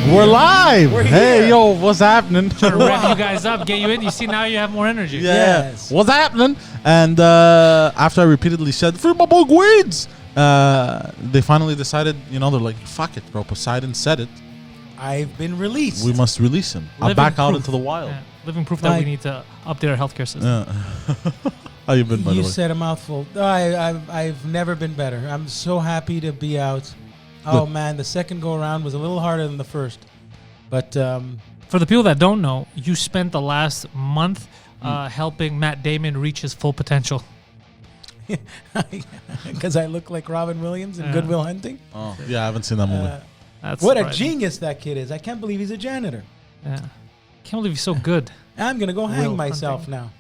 We're live. We're Hey, here. yo, what's happening? Trying to rev you guys up, get you in. You see, now you have more energy. Yes. What's happening? And after I repeatedly said, "Free my boy Guides," they finally decided, they're like, fuck it, bro. Poseidon said it. I've been released. We must release him. I'm Living back out proof. into the wild. Yeah, living proof that we need to update our healthcare system. Yeah. How you been, by the You way? said a mouthful. I've never been better. I'm so happy to be out. Oh, man, the second go-around was a little harder than the first. But For the people that don't know, you spent the last month helping Matt Damon reach his full potential. because I look like Robin Williams in Yeah. Good Will Hunting. Oh, yeah, I haven't seen that movie. That's What a surprising. genius that kid is. I can't believe he's a janitor. Yeah. Can't believe he's so good. I'm going to go hang Will myself Hunting. now.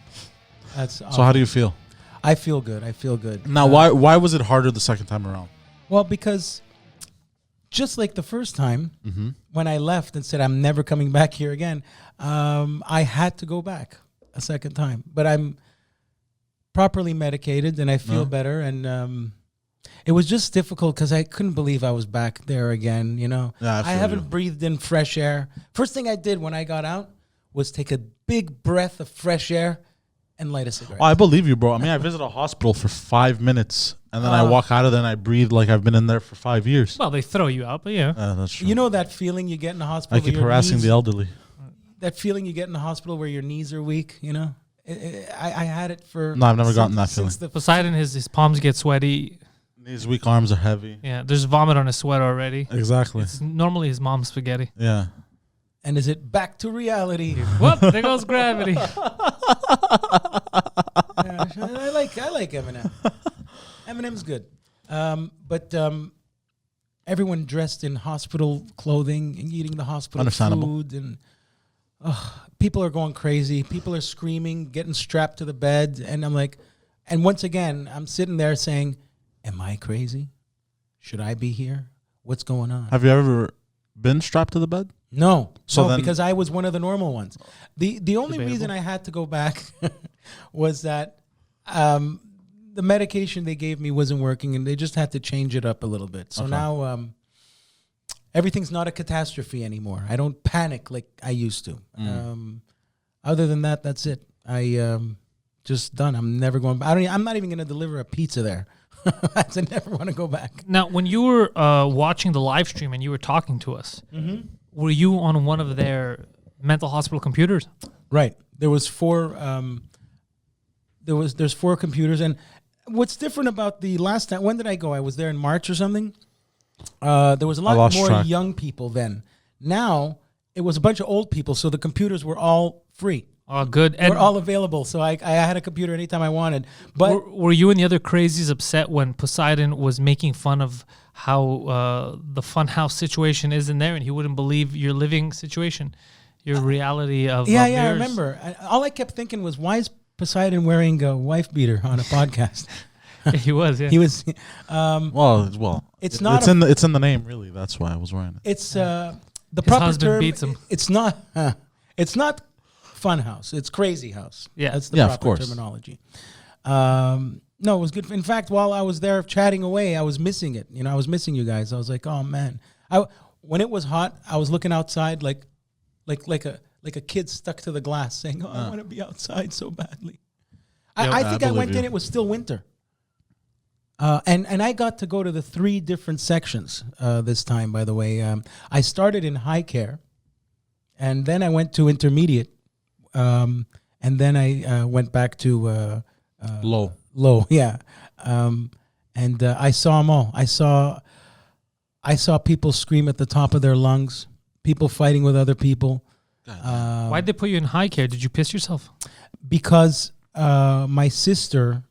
That's So how do you feel? I feel good. I feel good. Now, why was it harder the second time around? Well, because just like the first time, Mm-hmm. when I left and said I'm never coming back here again, I had to go back a second time. But I'm properly medicated and I feel better. And it was just difficult because I couldn't believe I was back there again. Yeah, I feel haven't you. breathed in fresh air. First thing I did when I got out was take a big breath of fresh air and light a cigarette. Oh, I believe you, bro. I mean, I visited a hospital for 5 minutes, and then I walk out of there and I breathe like I've been in there for 5 years. Well, they throw you out, but yeah. That's true. You know that feeling you get in the hospital? I keep where your harassing knees- the elderly. That feeling you get in the hospital where your knees are weak, I had it for... No, I've never gotten that since feeling. Poseidon, his palms get sweaty. These weak arms are heavy. Yeah, there's vomit on his sweat already. Exactly. It's normally his mom's spaghetti. Yeah. And is it back to reality? Whoop, there goes gravity. Yeah, I like Eminem. Eminem's good. But everyone dressed in hospital clothing and eating the hospital Understandable. food. And people are going crazy. People are screaming, getting strapped to the bed. And I'm like, and once again, I'm sitting there saying, am I crazy? Should I be here? What's going on? Have you ever been strapped to the bed? No, So then- because I was one of the normal ones. The only Debatable. reason I had to go back was that the medication they gave me wasn't working, and they just had to change it up a little bit. So now everything's not a catastrophe anymore. I don't panic like I used to. Other than that, that's it. I just done. I'm never going back. I'm not even going to deliver a pizza there. I never want to go back. Now, when you were watching the live stream and you were talking to us, were you on one of their mental hospital computers? Right. There was four. There's four computers, and what's different about the last time? When did I go? I was there in March or something. There was a lot lost more track. young people then. Now it was a bunch of old people, so the computers were all free. Oh, good. They And were all available, so I had a computer anytime I wanted. But were you and the other crazies upset when Poseidon was making fun of how the funhouse situation is in there, and he wouldn't believe your living situation, your reality of yeah, I mirrors? remember. All I kept thinking was, why is Poseidon wearing a wife beater on a podcast? He was, yeah. He was. Well, It's not It's a- in the name, really. That's why I was wearing it. It's the His proper husband term. beats him. It's not. It's not fun house. It's crazy house. Yeah. That's the Yeah, of proper course. terminology. No, it was good. In fact, while I was there chatting away, I was missing it. I was missing you guys. I was like, oh man. When it was hot, I was looking outside like a kid stuck to the glass, saying, "Oh, I want to be outside so badly." I think I believe went you. in. It was still winter. And I got to go to the 3 different sections this time, by the way. I started in high care, and then I went to intermediate, and then I went back to Low. low. Yeah, and I saw them all. I saw people scream at the top of their lungs, people fighting with other people. Why'd they put you in high care? Did you piss yourself? Because my sister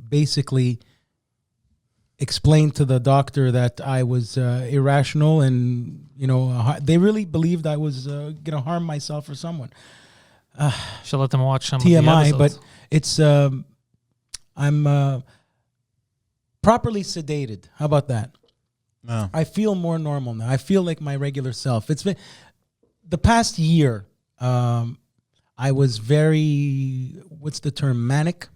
basically explained to the doctor that I was irrational, and they really believed I was going to harm myself or someone. Should let them watch some of the TMI, episodes. but it's I'm properly sedated. How about that? No. I feel more normal now. I feel like my regular self. It's been the past year. I was very, what's the term, manic?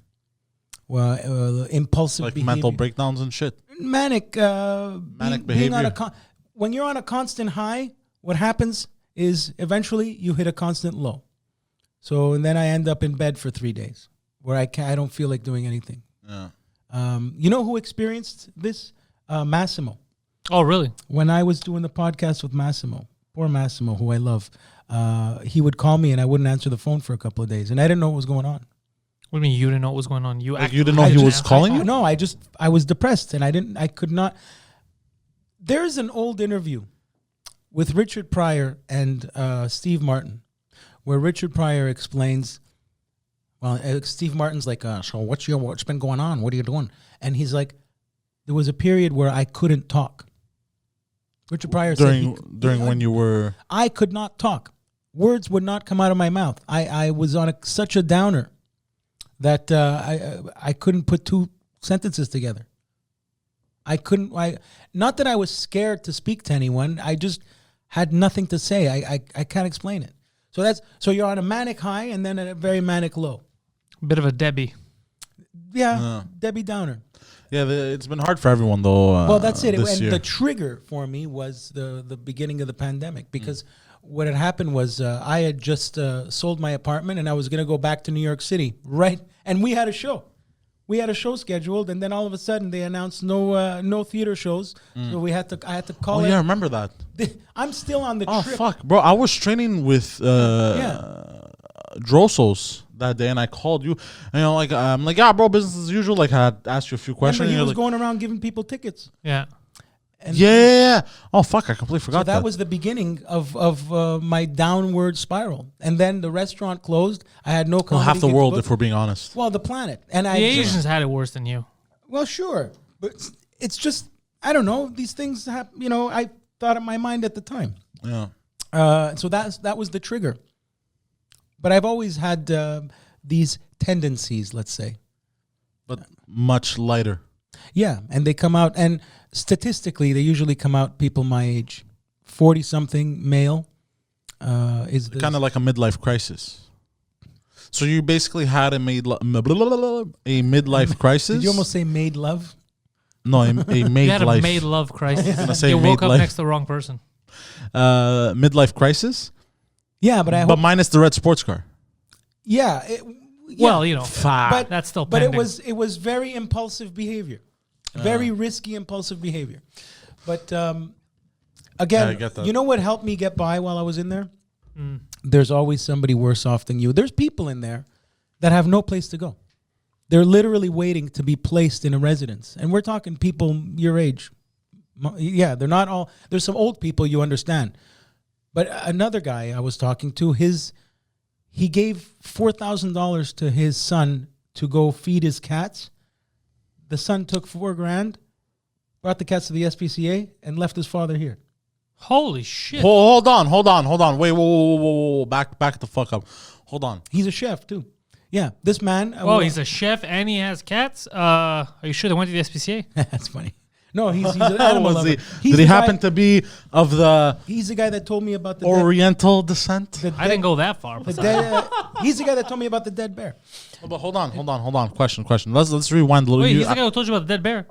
Well, impulsive Like behavior. mental breakdowns and shit. Manic. Being on behavior. when you're on a constant high, what happens is eventually you hit a constant low. So, and then I end up in bed for 3 days where I don't feel like doing anything. Yeah. You know who experienced this? Massimo. Oh, really? When I was doing the podcast with Massimo, poor Massimo, who I love, he would call me and I wouldn't answer the phone for a couple of days, and I didn't know what was going on. What do you mean you didn't know what was going on? You didn't know he was calling you? No, I was depressed and I could not. There's an old interview with Richard Pryor and Steve Martin where Richard Pryor explains, well, Steve Martin's like, so what's been going on? What are you doing? And he's like, there was a period where I couldn't talk. Richard Pryor said during when you were... I could not talk. Words would not come out of my mouth. I was on such a downer that I couldn't put two sentences together. Not that I was scared to speak to anyone. I just had nothing to say. I can't explain it. So you're on a manic high and then a very manic low. Bit of a Debbie. Yeah, Debbie Downer. Yeah, it's been hard for everyone though. Well, that's it. And the trigger for me was the beginning of the pandemic, because what had happened was I had just sold my apartment and I was going to go back to New York City, right? And we had a show. We had a show scheduled, and then all of a sudden they announced no theater shows. So I had to call. Oh yeah, I remember that. I'm still on the trip. Oh fuck, bro! I was training with Drossos that day, and I called you. And I'm like, yeah, bro, business as usual. Like, I had asked you a few questions. Remember, he was like, going around giving people tickets. Yeah. And yeah. Oh fuck, I completely forgot. So that was the beginning of my downward spiral, and then the restaurant closed. I had no. Well, half the world, if we're being honest. Well, the planet, and the Asians had it worse than you. Well, sure, but it's just I don't know. These things happen. You know, I thought in my mind at the time. Yeah. So that was the trigger. But I've always had these tendencies, let's say, but much lighter. Yeah, and they come out, and statistically, they usually come out people my age, 40-something male. Is kind of like a midlife crisis. So you basically had a midlife crisis. Did you almost say made love? No, a made You had life. a made love crisis. Say You woke made up life. next to the wrong person. Midlife crisis. Yeah, but minus the red sports car. Yeah. Well, you know, but that's still But pending. it was very impulsive behavior. Very risky, impulsive behavior. But again, I get that. you know what helped me get by while I was in there? There's always somebody worse off than you. There's people in there that have no place to go. They're literally waiting to be placed in a residence. And we're talking people your age. Yeah, they're not all. There's some old people, you understand. But another guy I was talking to, he gave $4,000 to his son to go feed his cats. The son took $4,000, brought the cats to the SPCA, and left his father here. Holy shit. Hold on. Wait, whoa. Back the fuck up. Hold on. He's a chef, too. Yeah, this man... Oh, he's a chef and he has cats? Are you sure they went to the SPCA? That's funny. No, he's an animal lover. Did he happen to be of the... He's the guy that told me about the... Oriental descent? I didn't go that far. He's the guy that told me about the dead bear. Oh, but hold on. Question. Let's rewind a little. Wait, he's the guy who told you about the dead bear?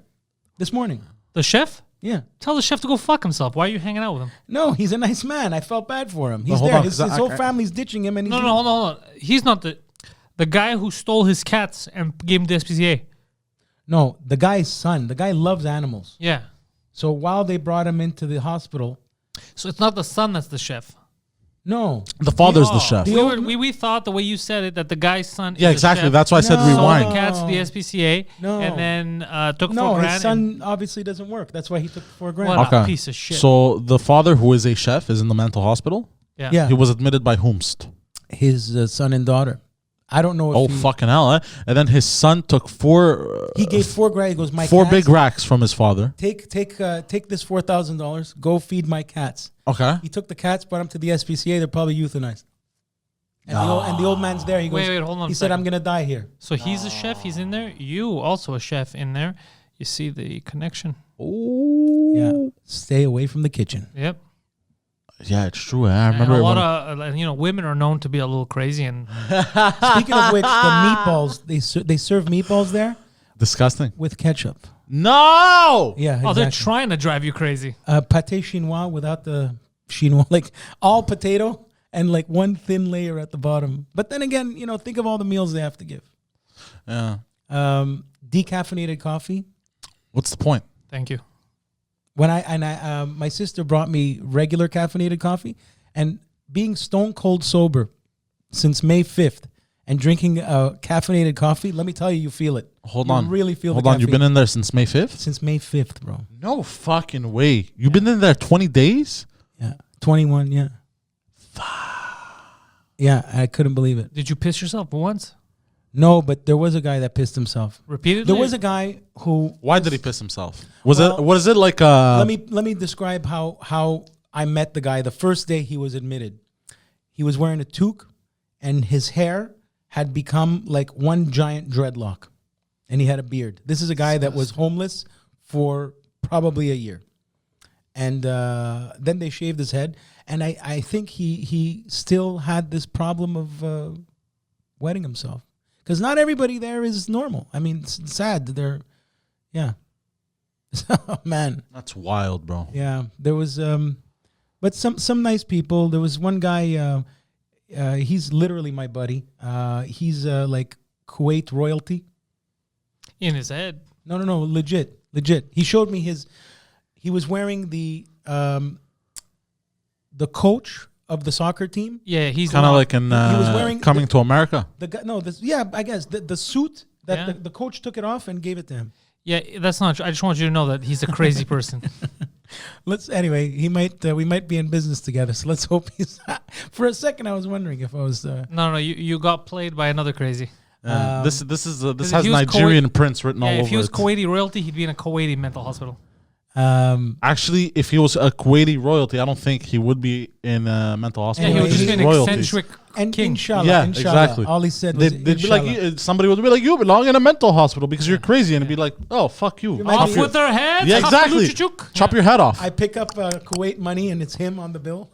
This morning. The chef? Yeah. Tell the chef to go fuck himself. Why are you hanging out with him? No, he's a nice man. I felt bad for him. He's hold there. on, His 'cause whole family's ditching him. And he's Hold on. He's not the guy who stole his cats and gave him to the SPCA. No, the guy's son. The guy loves animals. Yeah. So while they brought him into the hospital... So it's not the son that's the chef. No. The father's the chef. We thought the way you said it that the guy's son Yeah, is exactly. the chef. That's why I said No. Sold rewind. the cats to the SPCA No. and then took No, $4,000. his son obviously doesn't work. That's why he took $4,000. What a piece of shit. So the father, who is a chef, is in the mental hospital. Yeah. He was admitted by whomst? His son and daughter. I don't know if Oh fucking hell! And then his son took he gave $4,000. He goes, my four cats, big racks from his father. Take this $4,000. Go feed my cats. Okay. He took the cats, brought them to the SPCA. They're probably euthanized. And, the old man's there. He goes, Wait, hold on. He said, I'm going to die here. So he's a chef. He's in there. You also a chef in there. You see the connection. Oh. Yeah. Stay away from the kitchen. Yep. Yeah, it's true. I And remember a lot of women are known to be a little crazy and Speaking of which, the meatballs, they serve meatballs there disgusting. with ketchup. No. Yeah, oh, they're exactly. trying to drive you crazy. Pâté chinois without the chinois, like all potato and like one thin layer at the bottom. But then again, think of all the meals they have to give. Yeah. Decaffeinated coffee. What's the point? Thank you. When my sister brought me regular caffeinated coffee, and being stone cold sober since May 5th and drinking caffeinated coffee, let me tell you, you feel it. Hold you on. Really feel Hold the on. You've caffeine. been in there since May 5th? Since May 5th, bro. No fucking way. You've been in there 20 days? Yeah. 21, yeah. Yeah, I couldn't believe it. Did you piss yourself once? No, but there was a guy that pissed himself. Repeatedly? There was a guy who... Why did he piss himself? Was Well, it like let me describe how I met the guy. The first day he was admitted, he was wearing a toque, and his hair had become like one giant dreadlock, and he had a beard. This is a guy that was homeless for probably a year, and then they shaved his head, and I think he still had this problem of wetting himself, because not everybody there is normal. I mean, it's sad that they're, yeah. Oh, man. That's wild, bro. Yeah, there was, but some nice people. There was one guy. He's literally my buddy. He's like Kuwait royalty. In his head. No, legit. He showed me his. He was wearing the coach of the soccer team. Yeah, he's Kind of like in He was wearing Coming to America. The guy. No, this. Yeah, I guess the suit that the coach took it off and gave it to him. Yeah, that's not true. I just want you to know that he's a crazy person. Anyway, he might we might be in business together, so let's hope he's not. For a second I was wondering if I was No, you got played by another crazy. This has if he was Nigerian prince written all over it. If he was Kuwaiti royalty, he'd be in a Kuwaiti mental hospital. Actually, if he was a Kuwaiti royalty, I don't think he would be in a mental hospital. Yeah, he would He's just be an royalty. eccentric and king. inshallah, Yeah, inshallah. exactly. All he said was They'd be like, somebody would be like, you belong in a mental hospital because you're crazy, and it'd be like, oh, fuck you. Off with their heads. Yeah, exactly. Chop your head off. I pick up Kuwait money and it's him on the bill,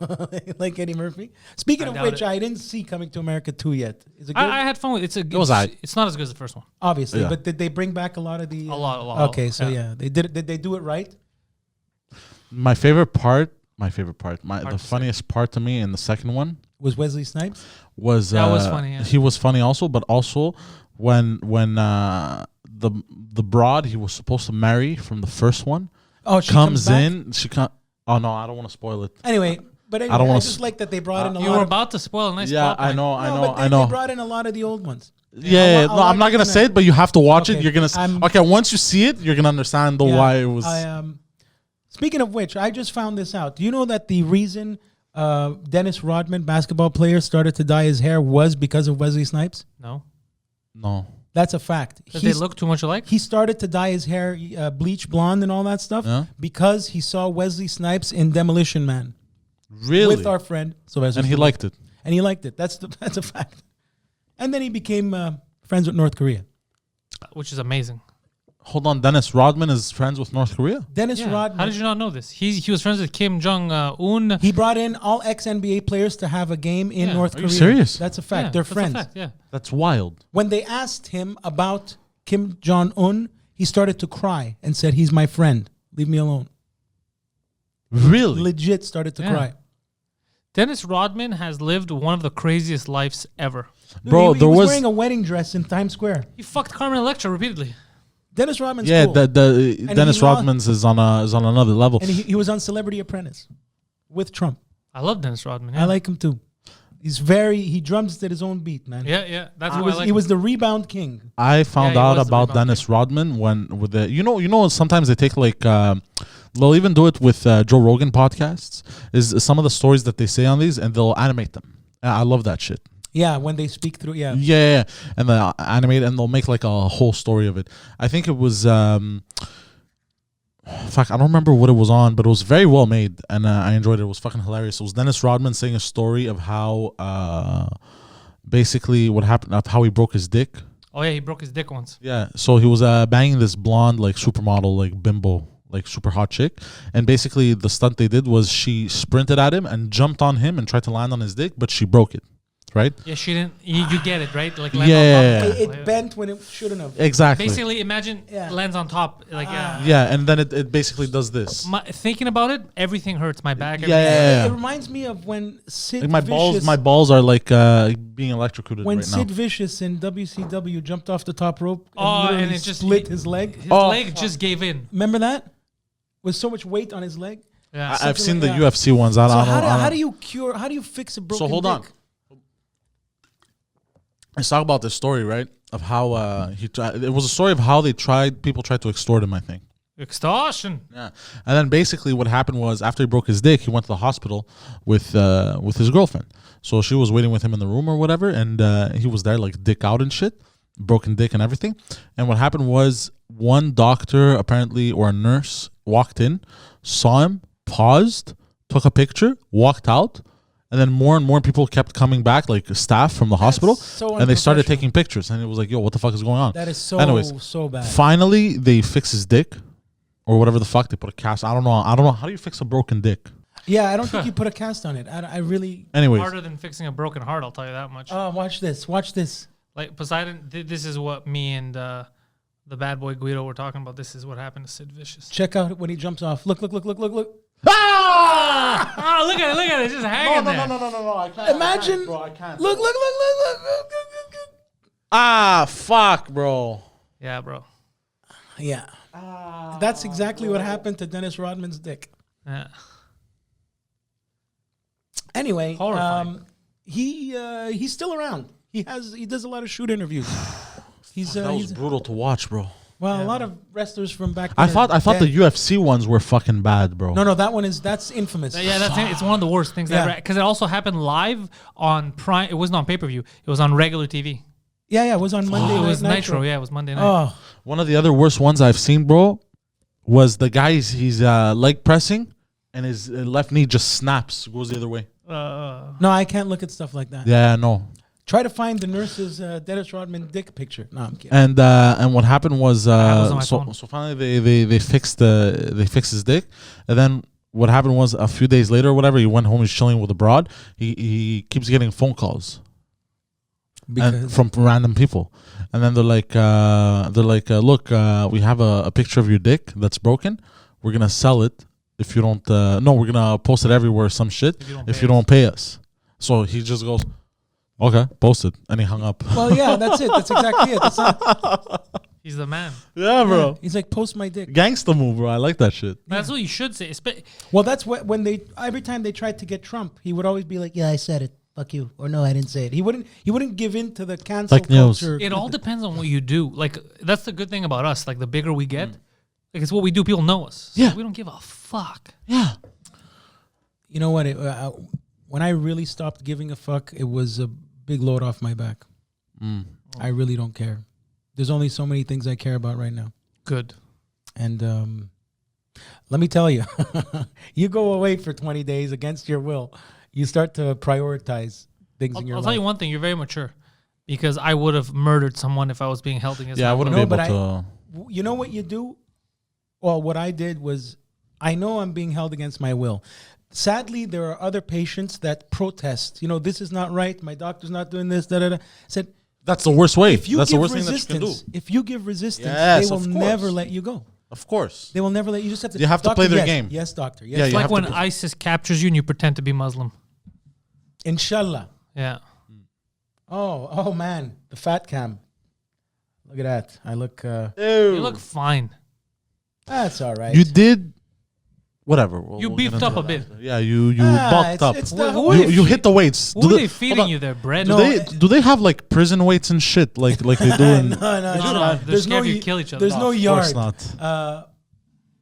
like Eddie Murphy. Speaking of doubt which, it. I didn't see Coming to America 2 yet. Is it good? I had fun with it. It's not as good as the first one. Obviously, Yeah. but did they bring back a lot of the... A lot. Okay, so yeah, they did. Did they do it right? My favorite part, the to say. funniest part to me in the second one Was Wesley Snipes? was That was funny, yeah. He was funny also, but also when the broad he was supposed to marry from the first one Oh, she comes back? in, she can't. Oh no, I don't want to spoil it. Anyway, but anyway, I don't wanna just like that they brought in a You lot were of... about to spoil a nice Yeah, plot I point. know, They I know. brought in a lot of the old ones. Yeah, I'll no, I'm not watch it gonna say it, but you have to watch it. Okay, You're gonna okay. Once you see it, you're gonna understand Yeah, why it was. Speaking of which, I just found this out. Do you know that the reason Dennis Rodman, basketball player, started to dye his hair was because of Wesley Snipes? No. No. That's a fact. Did they look too much alike? He started to dye his hair bleach blonde and all that stuff because he saw Wesley Snipes in Demolition Man Really? with our friend Sylvester. And he Stallone. liked it. And he liked it. That's a fact. And then he became friends with North Korea. Which is amazing. Hold on, Dennis Rodman is friends with North Korea? Dennis Yeah. Rodman. How did you not know this? He was friends with Kim Jong-un. He brought in all ex-NBA players to have a game in Yeah. North Are you Korea. serious? That's a fact. Yeah, They're that's a friends. fact, yeah. That's wild. When they asked him about Kim Jong-un, he started to cry and said, "He's my friend. Leave me alone." Really? Legit started to Yeah. cry. Dennis Rodman has lived one of the craziest lives ever. Dude, Bro, he there was was wearing a wedding dress in Times Square. He fucked Carmen Electra repeatedly. Dennis Rodman's yeah. cool. The Dennis he lost- Rodman's is on another level. And he was on Celebrity Apprentice with Trump. I love Dennis Rodman. Yeah. I like him too. He drums to his own beat, man. Yeah. That's He why was, I like he him. was the rebound king. I found Yeah, he out was the about rebound Dennis Rodman with the you know sometimes they take like they'll even do it with Joe Rogan podcasts is some of the stories that they say on these and they'll animate them. I love that shit. Yeah, when they speak through, yeah. Yeah, and they'll animate and they'll make like a whole story of it. I think it was fuck, I don't remember what it was on, but it was very well made and I enjoyed it. It was fucking hilarious. It was Dennis Rodman saying a story of how basically what happened, of how he broke his dick. Oh yeah, he broke his dick once. Yeah, so he was banging this blonde like supermodel, like bimbo, like super hot chick, and basically the stunt they did was she sprinted at him and jumped on him and tried to land on his dick, but she broke it. right? Yeah, she didn't. You get it, right? Like Yeah. It bent when it shouldn't have. Exactly. Basically, imagine lands on top. Like Yeah, and then it basically does this. thinking about it, everything hurts. My back. Yeah. It reminds me of when Sid Like Vicious, my balls are like being electrocuted when right Sid now. Vicious in WCW jumped off the top rope Oh, and and it it just split his leg. His leg just gave in. Remember that? With so much weight on his leg. Yeah. I've seen like the UFC ones. I don't know. How do you cure? How do you fix a broken? So hold on. dick? Let's talk about this story, right? Of how he tried. It was a story of how people tried to extort him, I think. Extortion. Yeah, and then basically what happened was after he broke his dick, he went to the hospital with his girlfriend. So she was waiting with him in the room or whatever, and he was there like dick out and shit, broken dick and everything. And what happened was one doctor apparently or a nurse walked in, saw him, paused, took a picture, walked out. And then more and more people kept coming back, like staff from the hospital, so and they started unprofessional. taking pictures. And it was like, yo, what the fuck is going on? That is so so bad. Finally, they fix his dick or whatever the fuck. They put a cast. I don't know. How do you fix a broken dick? Yeah, I don't think you put a cast on it. I really. Anyways, Harder than fixing a broken heart. I'll tell you that much. Watch this. Watch this. Like Poseidon, this is what me and the bad boy Guido were talking about. This is what happened to Sid Vicious. Check out when he jumps off. Look. Ah! Oh, look at it! It's just hanging there. No! I can't. Imagine. Bro, I can't. Look. Ah, fuck, bro. Yeah, bro. Yeah. That's exactly what happened to Dennis Rodman's dick. Yeah. Anyway, Horrifying. he's still around. He does a lot of shoot interviews. That was brutal to watch, bro. Well, a lot of wrestlers from back I then. thought the UFC ones were fucking bad, bro. No, that's infamous. Yeah, it's one of the worst things Yeah. ever. Because it also happened live on Prime. It wasn't on pay-per-view. It was on regular TV. Yeah, it was on Monday It Night was Nitro. Yeah, it was Monday night. Oh, One of the other worst ones I've seen, bro, was the guy he's leg pressing and his left knee just snaps, goes the other way. no, I can't look at stuff like that. Yeah, no. Try to find the nurse's Dennis Rodman dick picture. No, I'm kidding. And what happened was was on my phone. so finally they fixed his dick, and then what happened was a few days later or whatever, he went home, he's chilling with a broad. He keeps getting phone calls and from random people, and then they're like look, we have a picture of your dick that's broken. We're gonna sell it if you don't. No, we're gonna post it everywhere or some shit if you don't pay us. So he just goes, okay, post it, and he hung up. Well, yeah, that's it. That's exactly it. That's it. He's the man. Yeah, bro. He's like, post my dick. Gangsta move, bro. I like that shit. That's what you should say. Well, that's what when every time they tried to get Trump, he would always be like, "Yeah, I said it. Fuck you," or "No, I didn't say it." He wouldn't give in to the cancel Fake news. culture. It all depends on what you do. Like that's the good thing about us. Like the bigger we get, like it's what we do. People know us. So Yeah. we don't give a fuck. Yeah. You know what? When I really stopped giving a fuck, it was a big load off my back. I really don't care. There's only so many things I care about right now. Good. And let me tell you, you go away for 20 days against your will, you start to prioritize things in your I'll life. tell you one thing. You're very mature, because I would have murdered someone if I was being held against. Yeah, I my wouldn't will. be No, able but to. You know what you do? Well, what I did was, I know I'm being held against my will. Sadly, there are other patients that protest. You know, this is not right. My doctor's not doing this. Da da da. Said, That's the worst way. if you That's the give worst thing that you can do. resistance, if you give resistance, Yes, they will of course. never let you go. Of course. They will never let you. Just have to. You have to "Doctor, play their yes, game." Yes, doctor. Yes, Yeah, It's you like have when to- ISIS captures you and you pretend to be Muslim. Inshallah. Yeah. Oh man, the fat cam. Look at that. I look. You look fine. That's all right. You did. Whatever. You We'll beefed get up into a bit. that. Yeah, you bulked up. It's You hit the weights. Who are they hold feeding on. you their bread? Do they have like prison weights and shit like they do in? no. They're There's scared no. you kill each other. There's no Of yard. course not.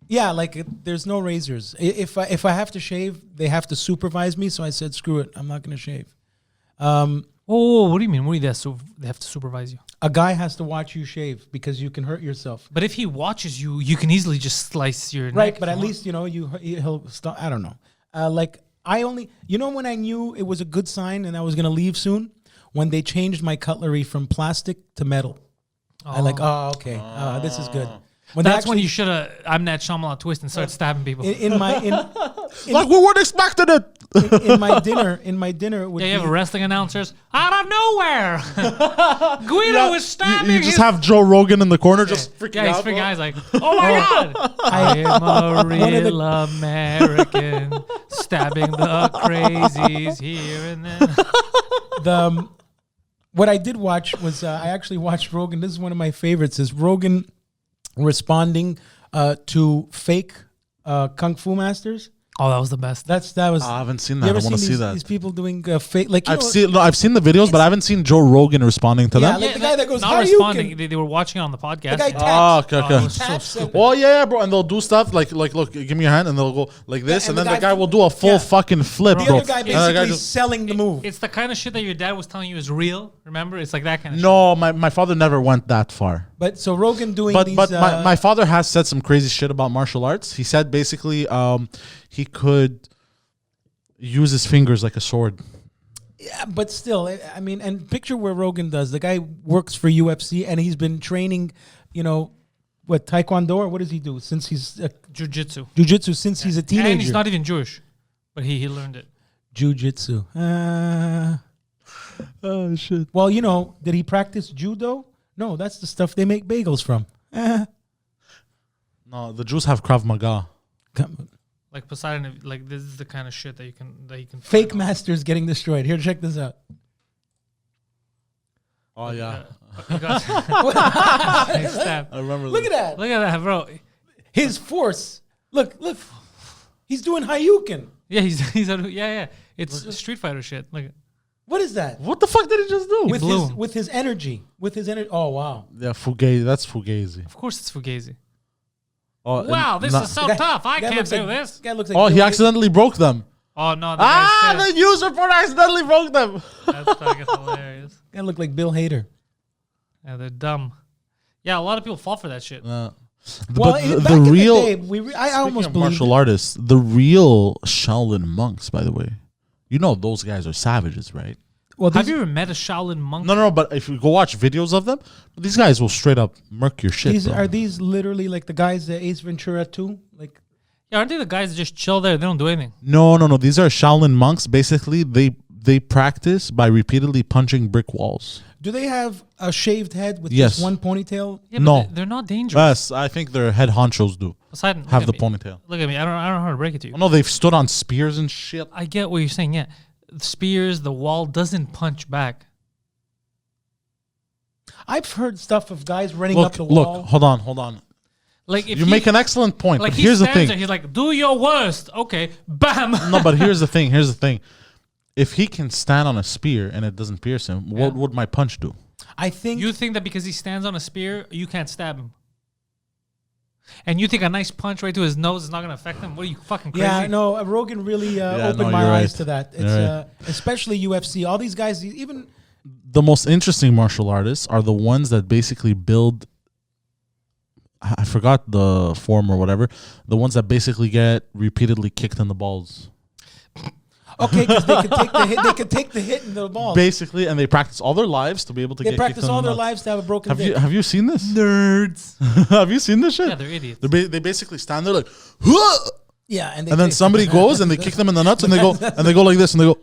Yeah, like there's no razors. If I have to shave, they have to supervise me. So I said, screw it, I'm not going to shave. Oh, what do you mean? What do you they have to supervise you? A guy has to watch you shave because you can hurt yourself. But if he watches you, you can easily just slice your neck. Right, but if at you least he'll stop. I don't know. Like I only, when I knew it was a good sign and I was gonna leave soon, when they changed my cutlery from plastic to metal. I like, okay, this is good. That's when you should have I'm that Shyamalan twist and start stabbing people. Like we weren't expecting it. in my dinner would Yeah, you be, have wrestling announcers out of nowhere. Guido is stabbing. You just have Joe Rogan in the corner, just freaking out. He's freaking out. He's like, "Oh my god, I am a real American, stabbing the crazies here and there." What I did watch was I actually watched Rogan. This is one of my favorites. Is Rogan responding to fake kung fu masters? Oh, that was the best. That was. I haven't seen You that. I ever want to seen see that. these people doing fake? Like I've seen the videos, but I haven't seen Joe Rogan responding to them. like the guy that goes, not "How responding. you?" They were watching it on the podcast. The guy taps. Okay. He taps and- Oh yeah, bro, and they'll do stuff like look, give me your hand, and they'll go like this, Yeah, and and then the the guy guy- will do a full yeah. fucking flip, The bro. other guy And the basically just- selling the move. It's the kind of shit that your dad was telling you is real. Remember, it's like that kind of shit. No, my father never went that far. But so Rogan doing But these. my father has said some crazy shit about martial arts. He said basically he could use his fingers like a sword. Yeah, but still, I mean, and picture where Rogan does. The guy works for UFC, and he's been training, what, Taekwondo, or what does he do since he's Jiu-jitsu. Jiu-Jitsu since he's a teenager. And he's not even Jewish, but he learned it. Jiu-Jitsu. Oh shit. Well, did he practice judo? No, that's the stuff they make bagels from. No, the Jews have Krav Maga. Like Poseidon, like this is the kind of shit that you can Fake masters getting destroyed. Here, check this out. Oh yeah, He got stabbed. I remember. Look at that. Look at that, bro. His force. Look. He's doing Hayukin. Yeah, yeah. It's Street Fighter shit. Like, What is that? What the fuck did he just do? With his energy. Oh, wow. Yeah, Fugazi. That's Fugazi. of course, it's Fugazi. Oh, Wow, this is so tough. I Guy can't looks do like- this. Guy looks like Oh, he Bill accidentally broke them. Oh no, the guy's The user report accidentally broke them. That's fucking hilarious. Guy looked like Bill Hader. Yeah, they're dumb. Yeah, a lot of people fall for that shit. Well, Uh, But back the in real the day, I almost believed martial artists, the real Shaolin monks, by the way, those guys are savages, right? Well, Have you ever met a Shaolin monk? No, but if you go watch videos of them, these guys will straight up murk your shit. bro. Are these literally like the guys that Ace Ventura 2? Like, Yeah, aren't they the guys that just chill there? They don't do anything. No. These are Shaolin monks. Basically, they practice by repeatedly punching brick walls. do they have a shaved head with Yes. just one ponytail? Yeah, but No. they're not dangerous. Yes, I think their head honchos do Poseidon, look have at the me. ponytail. Look at me. I don't know how to break it to you. Oh, no, they've stood on spears and shit. I get what you're saying. Yeah, spears, the wall doesn't punch back. I've heard stuff of guys running up the wall. Hold on. Like if You make an excellent point, like but he here's the stands thing. there, he's like, "Do your worst." Okay, bam. No, but here's the thing. If he can stand on a spear and it doesn't pierce him, what would my punch do? I think You think that because he stands on a spear, you can't stab him? And you think a nice punch right to his nose is not going to affect him? What are you fucking crazy? Yeah, no, Rogan really opened no, my you're eyes right. to that. It's You're right. especially UFC. All these guys, even The most interesting martial artists are the ones that basically build. I forgot the form or whatever. The ones that basically get repeatedly kicked in the balls. okay, because they could take the hit. They could take the hit in the ball. Basically, and they practice all their lives to be able to They get practice kicked in all the their nuts. lives to have a broken Have dick. you seen this? Nerds. Have you seen this shit? Yeah, they're idiots. They basically stand there like, "Huh!" Yeah, and and then somebody goes and they kick them in the nuts and they go like this and they go.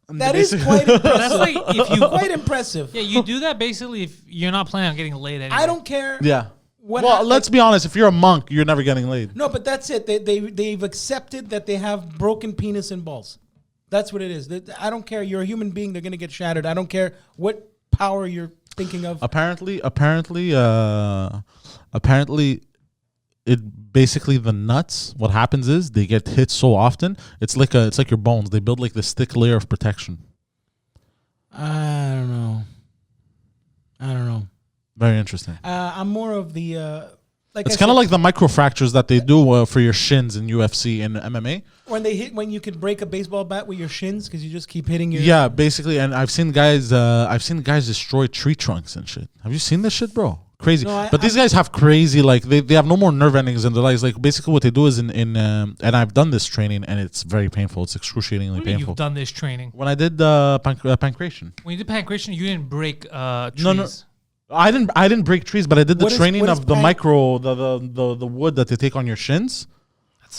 And That they is basically- quite impressive. That's like if you Quite impressive. yeah, you do that basically if you're not planning on getting laid anyway. I don't care. Yeah. What Well, hap- let's be honest. If you're a monk, you're never getting laid. No, but that's it. They've accepted that they have broken penis and balls. That's what it is. I don't care. You're a human being. They're gonna get shattered. I don't care what power you're thinking of. Apparently, it basically the nuts. What happens is they get hit so often. It's like your bones. They build like this thick layer of protection. I don't know. Very interesting. I'm more of the like. It's kind of like the microfractures that they do for your shins in UFC and MMA. when you can break a baseball bat with your shins because you just keep hitting your. Yeah, basically. And I've seen guys destroy tree trunks and shit. Have you seen this shit, bro? Crazy. No, but these guys have crazy, like they have no more nerve endings in their lives. Like basically what they do is and I've done this training and it's very painful. It's excruciatingly What do you mean painful. you've done this training? When I did pancreation. When you did pancreation, you didn't break trees. No. I didn't break trees, but I did the training what of the micro, the wood that they take on your shins.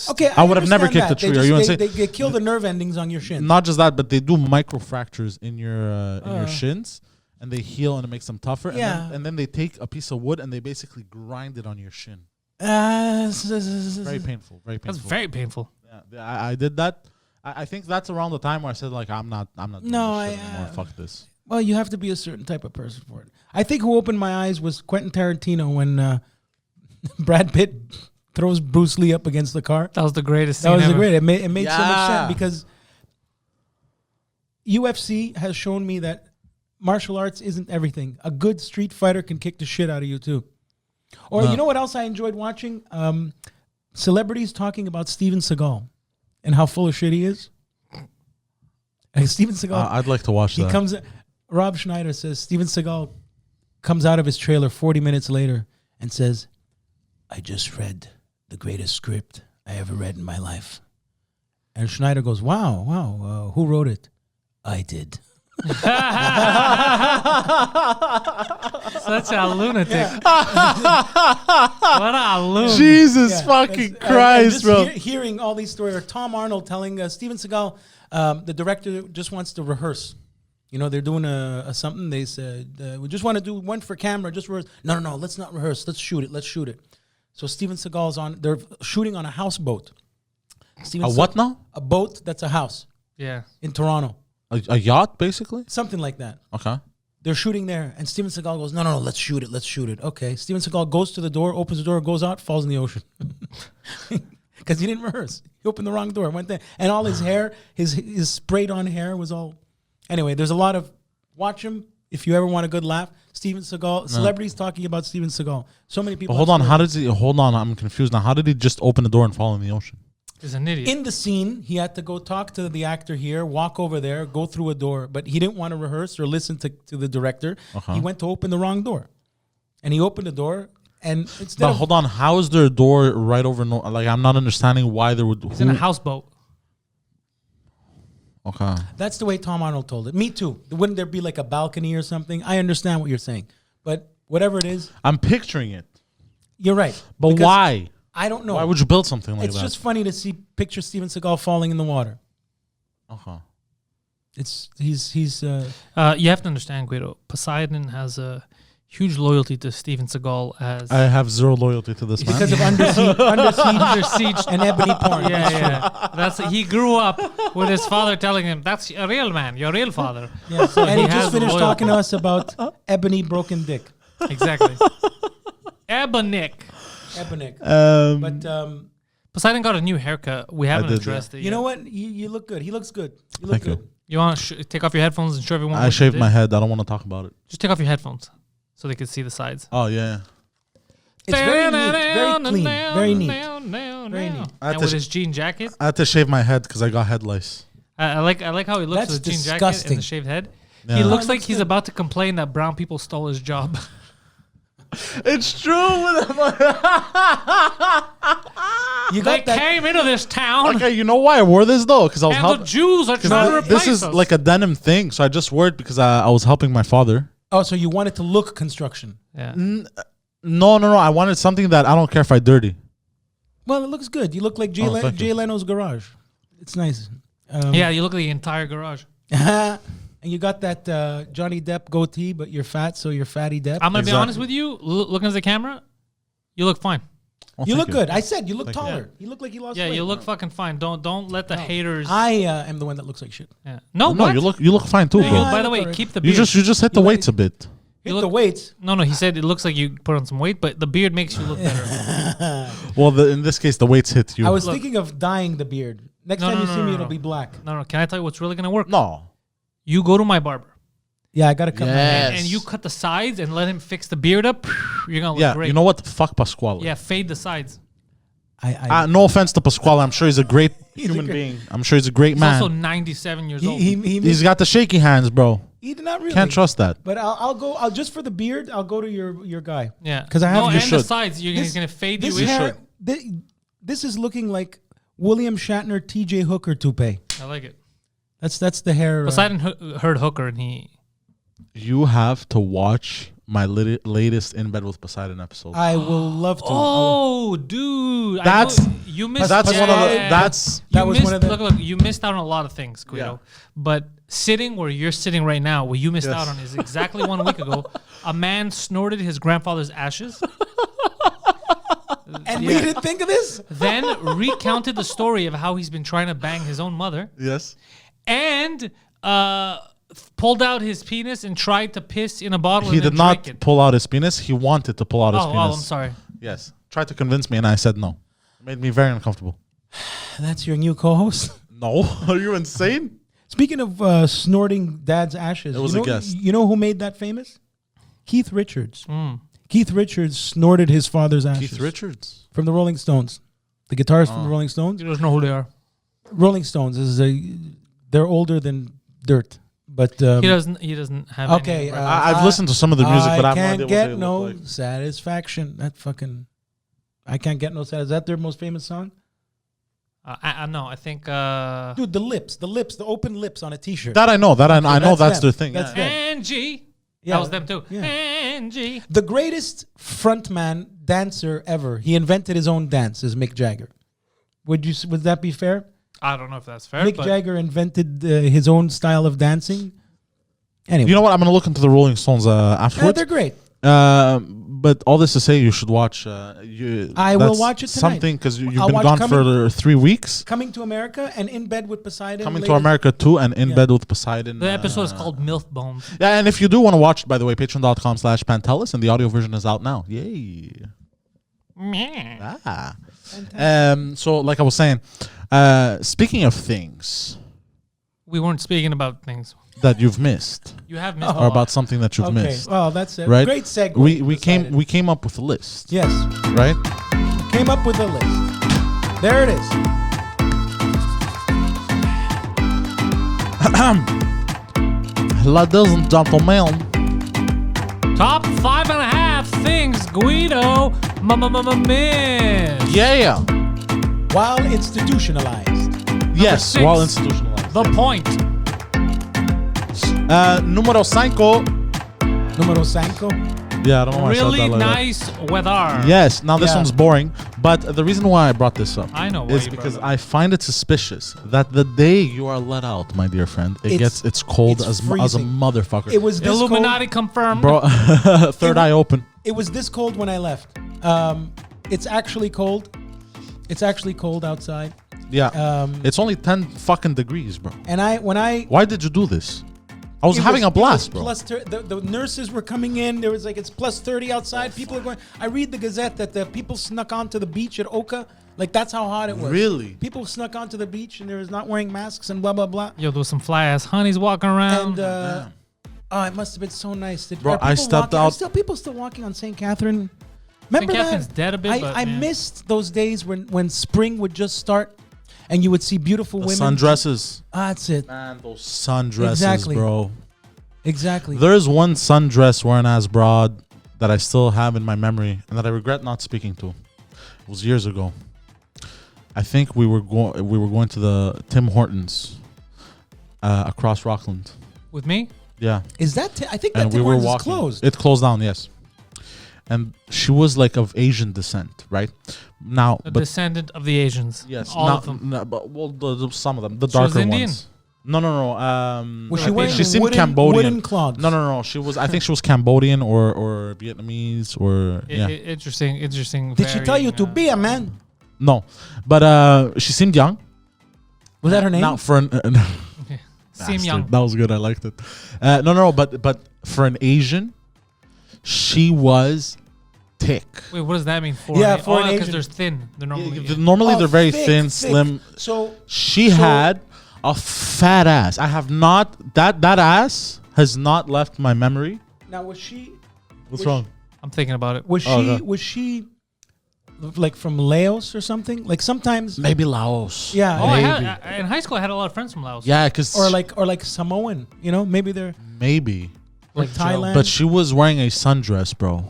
Okay, I would have never kicked a tree. Are you insane? They kill the nerve endings on your shins. Not just that, but they do micro fractures in your shins, and they heal and it makes them tougher. Yeah. And then they take a piece of wood and they basically grind it on your shin. Very painful. Very painful. That's very painful. Yeah, I did that. I think that's around the time where I said like I'm not doing this shit anymore. Fuck this. Well, you have to be a certain type of person for it. I think who opened my eyes was Quentin Tarantino when Brad Pitt throws Bruce Lee up against the car. That was the greatest That scene was ever. the great. It made so much sense because UFC has shown me that martial arts isn't everything. A good street fighter can kick the shit out of you too. Or you know what else I enjoyed watching? Celebrities talking about Steven Seagal and how full of shit he is. And Steven Seagal. I'd like to watch that. Rob Schneider says Steven Seagal comes out of his trailer 40 minutes later and says, "I just read the greatest script I ever read in my life." And Schneider goes, wow, who wrote it? I did. Such a lunatic. What a lunatic. Jesus fucking Christ, bro. Hearing all these stories, or Tom Arnold telling Steven Seagal, the director just wants to rehearse. You know, they're doing something. They said, we just want to do one for camera. Just rehearse. No, let's not rehearse. Let's shoot it. So Steven Seagal's they're shooting on a houseboat. What now? A boat that's a house. Yeah. In Toronto. A yacht, basically? Something like that. Okay. They're shooting there, and Steven Seagal goes, no, let's shoot it. Okay. Steven Seagal goes to the door, opens the door, goes out, falls in the ocean. Because he didn't rehearse. He opened the wrong door, went there. And all his hair, his sprayed on hair was all... Anyway, there's a lot of... Watch him if you ever want a good laugh. Steven Seagal, celebrities talking about Steven Seagal. So many people... But hold on, I'm confused now. How did he just open the door and fall in the ocean? He's an idiot. In the scene, he had to go talk to the actor here, walk over there, go through a door, but he didn't want to rehearse or listen to the director. He went to open the wrong door. And he opened the door, and instead But hold on, how is there a door right over... like, I'm not understanding why there would... He's in a houseboat. Okay. That's the way Tom Arnold told it. Me too. Wouldn't there be like a balcony or something? I understand what you're saying. But whatever it is... I'm picturing it. You're right. But why? I don't know. Why would you build something like that? It's just funny to picture Steven Seagal falling in the water. Okay. He's you have to understand, Guido. Poseidon has a huge loyalty to Steven Seagal as... I have zero loyalty to this man. Because of Under Siege and Ebony Porn. Yeah. He grew up with his father telling him, "That's a real man, your real father." Yeah. So and he has just finished loyalty. talking to us about Ebony Broken Dick. Exactly. Ebonic. But Poseidon got a new haircut. We haven't addressed it yet. You know what? You look good. He looks good. You look Thank good. you. You want to take off your headphones and show everyone? I shaved my head. I don't want to talk about it. Just take off your headphones so they can see the sides. Oh, yeah. It's very neat. Very clean. Very neat. Very neat. And with his jean jacket. I had to shave my head because I got head lice. I like how he looks That's with the jean jacket disgusting. and the shaved head. Yeah. He looks like he's about to complain that brown people stole his job. It's true. They came into this town. Okay, you know why I wore this though? Because I was And the Jews are trying to replace This is us. like a denim thing, so I just wore it because I was helping my father. Oh, so you wanted to look construction? Yeah. No. I wanted something that I don't care if I dirty. Well, it looks good. You look like thank Jay you. Leno's garage. It's nice. Yeah, you look like the entire garage. And you got that Johnny Depp goatee, but you're fat, so you're Fatty Depp. I'm going to be honest with you. Looking at the camera, you look fine. Well, you thank look good. I said you look taller. Yeah. You look like you lost Yeah, weight. you look fucking fine. Don't let the haters... I am the one that looks like shit. Yeah. No, No, what? you look fine too, There you bro. go. By the look way, alright. keep the You beard. just hit the weights a bit. Hit look- the weights. No, he said it looks like you put on some weight, but the beard makes you look better. Well, in this case, the weights hit you. I was thinking of dyeing the beard. Next time you see me, it'll be black. No, can I tell you what's really going to work? No. You go to my barber. Yeah, I gotta cut my hair. And you cut the sides and let him fix the beard up. You're going to look great. You know what? Fuck Pasquale. Yeah, fade the sides. No offense to Pasquale. I'm sure he's a great human being. I'm sure he's a great He's man. also 97 years old. He's got the shaky hands, bro. He did not really. Can't trust that. But I'll go. I'll just for the beard. I'll go to your guy. Yeah. 'Cause I have- No, You and the should. sides. He's going to fade you This in. hair. This is looking like William Shatner, T.J. Hooker toupee. I like it. That's the hair. Poseidon heard Hooker and he... You have to watch my latest In Bed with Poseidon episode. I will love to. Oh, dude, That's- I know you missed. that's one of the. That's That you was missed, one of the- look, you missed out on a lot of things, Guido. Yeah. But sitting where you're sitting right now, what you missed Yes. out on is exactly 1 week ago. A man snorted his grandfather's ashes, And we didn't think of this. then recounted the story of how he's been trying to bang his own mother, yes. and pulled out his penis and tried to piss in a bottle. He and then did not drank it. pull out his penis. He wanted to pull out his Oh, penis. I'm sorry. Yes. Tried to convince me, and I said no. It made me very uncomfortable. That's your new co-host. No, are you insane? Speaking of snorting dad's ashes, It was a guest. You know who made that famous? Keith Richards. Keith Richards snorted his father's ashes. Keith Richards. From the Rolling Stones. The guitarist from the Rolling Stones. You don't know who they are. Rolling Stones they're older than dirt. But He doesn't have. okay, Any I've listened to some of the music, but I have no can't idea what get they no look like. satisfaction. That fucking I can't get no satisfaction. Is that their most famous song? I know. I think. Dude, the open lips on a t-shirt. That I know. I know that's them. their thing. That's yeah. them. Angie. Yeah, That was them too. yeah. Angie. The greatest frontman dancer ever. He invented his own dance. Is Mick Jagger. Would that be fair? I don't know if that's fair. Mick but Jagger invented his own style of dancing. Anyway, You know what? I'm gonna look into the Rolling Stones afterwards. they're great. But all this to say, you should watch. I will that's watch it tonight. Something because you've I'll been watch gone Coming- for 3 weeks. Coming to America and In Bed with Poseidon. Coming to later. America too, and In Yeah. Bed with Poseidon. the episode is called MILF Bones. Yeah, and if you do want to watch it, by the way, patreon.com/Pantelis, and the audio version is out now. Yay! Ah. So, like I was saying, speaking of things We weren't speaking about things. that you've missed, You have missed. a or lot. about something that you've Okay. missed, Oh, that's it. right? Great segue. We Poseidon. came up with a list, Yes. right? Came up with a list. There it is. Ladies and gentlemen, Top 5.5 things Guido missed. yeah, While institutionalized. yes, 6. while institutionalized. The point. Numero 5. Numero 5. Yeah, I don't know why Really I said that like that. nice weather. Yes, now this Yeah. one's boring, but the reason why I brought this up I know why is you because brought it I find it suspicious that the day you are let out, my dear friend, it's cold it's as a freezing. motherfucker. It was this Illuminati confirmed. Bro, third eye open. It was this cold when I left. It's actually cold. It's actually cold outside. Yeah, it's only 10 fucking degrees, bro. And Why did you do this? I was having a blast, bro. The nurses were coming in. There was like, it's plus 30 outside. People are going. I read the Gazette that the people snuck onto the beach at Oka. Like, that's how hot it was. Really? People snuck onto the beach and there was not wearing masks and blah, blah, blah. Yo, there was some fly ass honeys walking around. And, oh, it must have been so nice. Bro, are people I stepped walking- out- People still walking on St. Catherine. Remember Catherine's that? dead a bit, but I yeah. missed those days when spring would just start and you would see beautiful women. Sundresses. That's it. Man, those sundresses, Exactly. bro. Exactly. There is one sundress worn as broad that I still have in my memory and that I regret not speaking to. It was years ago. I think we were going to the Tim Hortons across Rockland. With me? Yeah, Is that? I think that and we Tim were Hortons is walking. closed. It closed down, yes. And she was like of Asian descent, right? Now, A but descendant of the Asians. yes, All now- of them. no, but some of them, the She was darker Indian? ones. No. Was she wearing she seemed wooden, Cambodian. wooden clogs? No. She was. I think she was Cambodian or Vietnamese or yeah. Interesting. Did she tell you to be a man? No, but she seemed young. Was that her name? Now for an Seem bastard. young. That was good. I liked it. No, but for an Asian, she was thick. Wait, what does that mean for? Yeah, an, for an because Asian. they're thin. They're normally. Yeah. Normally Oh, they're very thick, thin, thick. slim. So She had a fat ass. I have not that ass has not left my memory. now was she? What's Was wrong? I'm thinking about it. Was Oh, she? okay. Was she? Like from Laos or something? Like sometimes. Maybe Laos. Yeah. Oh, I Maybe. had, in high school, I had a lot of friends from Laos. Yeah, because Or like Samoan. You know, maybe they're maybe. like Thailand. But she was wearing a sundress, bro.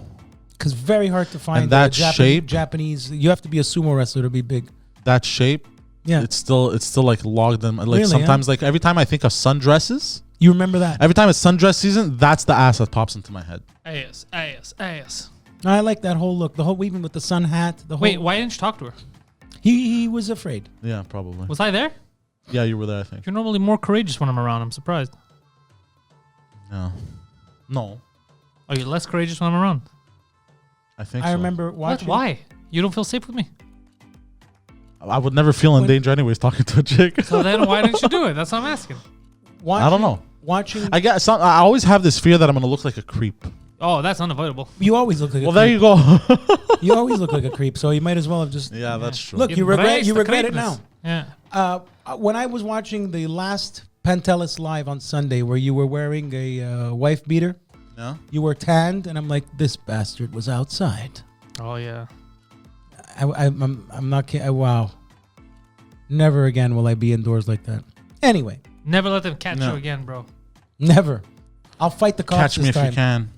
Because very hard to find. And that shape? Japanese. You have to be a sumo wrestler to be big. That shape. Yeah. It's still like logged in. Like Really, sometimes, like every time I think of sundresses, You remember that? Every time it's sundress season, that's the ass that pops into my head. Ass. I like that whole look. The whole even with the sun hat. The whole, Wait, why didn't you talk to her? He was afraid. Yeah, probably. Was I there? Yeah, you were there, I think. You're normally more courageous when I'm around. I'm surprised. No. Are you less courageous when I'm around? I think I so. remember What? watching. Why? You don't feel safe with me? I would never feel in danger anyways talking to a chick. So then why didn't you do it? That's what I'm asking. Watching, I don't know. Watching. I always have this fear that I'm going to look like a creep. Oh, that's unavoidable. You always look like a Well, creep. there you go. You always look like a creep, so you might as well have just. Yeah, that's true. Look, you regret it now. Yeah. When I was watching the last Pantelis live on Sunday, where you were wearing a wife beater, Yeah. you were tanned, and I'm like, this bastard was outside. Oh, yeah. I'm not kidding. Wow. Never again will I be indoors like that. Anyway, Never let them catch you again, bro. never. I'll fight the cops Catch me this if time. you can.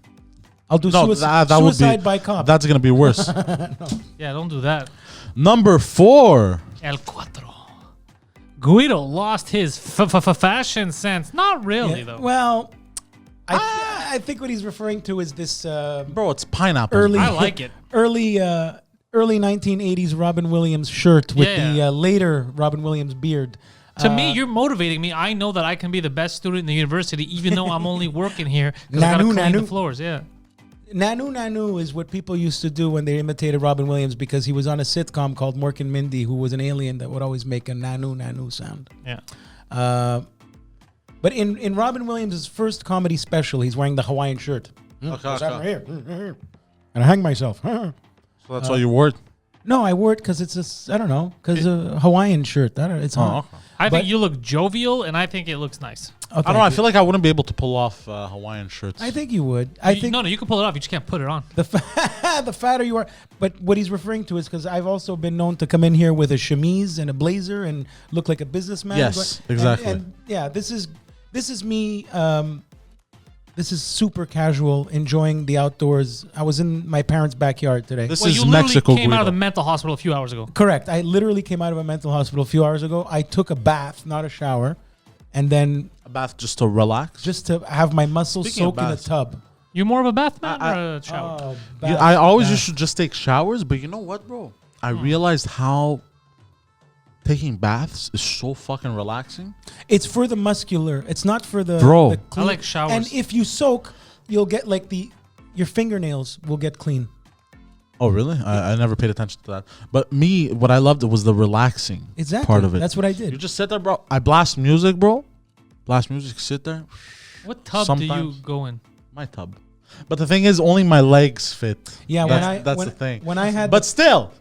I'll do No, suicide that would be by cop. That's going to be worse. Yeah, don't do that. Number 4. El Cuatro. Guido lost his fashion sense. Not really, Yeah, though. well, I think what he's referring to is this Bro, it's pineapple. early. I like it. Early 1980s Robin Williams shirt with the later Robin Williams beard. To me, you're motivating me. I know that I can be the best student in the university, even though I'm only working here because I got to clean the floors. Yeah. Nanu is what people used to do when they imitated Robin Williams because he was on a sitcom called Mork and Mindy, who was an alien that would always make a nanu sound. Yeah. But in Robin Williams' first comedy special, he's wearing the Hawaiian shirt. Okay. Here. And I hang myself. So that's why you wore it? No, I wore it because it's I don't know, because a Hawaiian shirt. It's hot. Okay. I think you look jovial, and I think it looks nice. Okay, I don't know. I feel like I wouldn't be able to pull off Hawaiian shirts. I think you would. I think No, you can pull it off. You just can't put it on. the fatter you are. But what he's referring to is because I've also been known to come in here with a chemise and a blazer and look like a businessman. Yes, exactly. And yeah, this is me. This is super casual, enjoying the outdoors. I was in my parents' backyard today. This Well, is you literally Mexico. came out of the Guido. mental hospital a few hours ago. Correct. I literally came out of a mental hospital a few hours ago. I took a bath, not a shower, and then A bath just to relax. just to have my muscles Speaking of soak in a baths. tub. You more of a bath man or a shower? Oh, Yeah, bath, I always bath. used to just take showers, but you know what, bro? I realized how taking baths is so fucking relaxing. It's for the muscular. It's not for the Bro. the I like showers. And if you soak, you'll get like your fingernails will get clean. Oh, really? I never paid attention to that. But me, what I loved was the relaxing Exactly. part of it. That's what I You did. just sit there, bro. I blast music, bro. Blast music, sit there. What tub do you Sometimes. go in? My tub. But the thing is, only my legs fit. Yeah, that's the thing. When I had But still,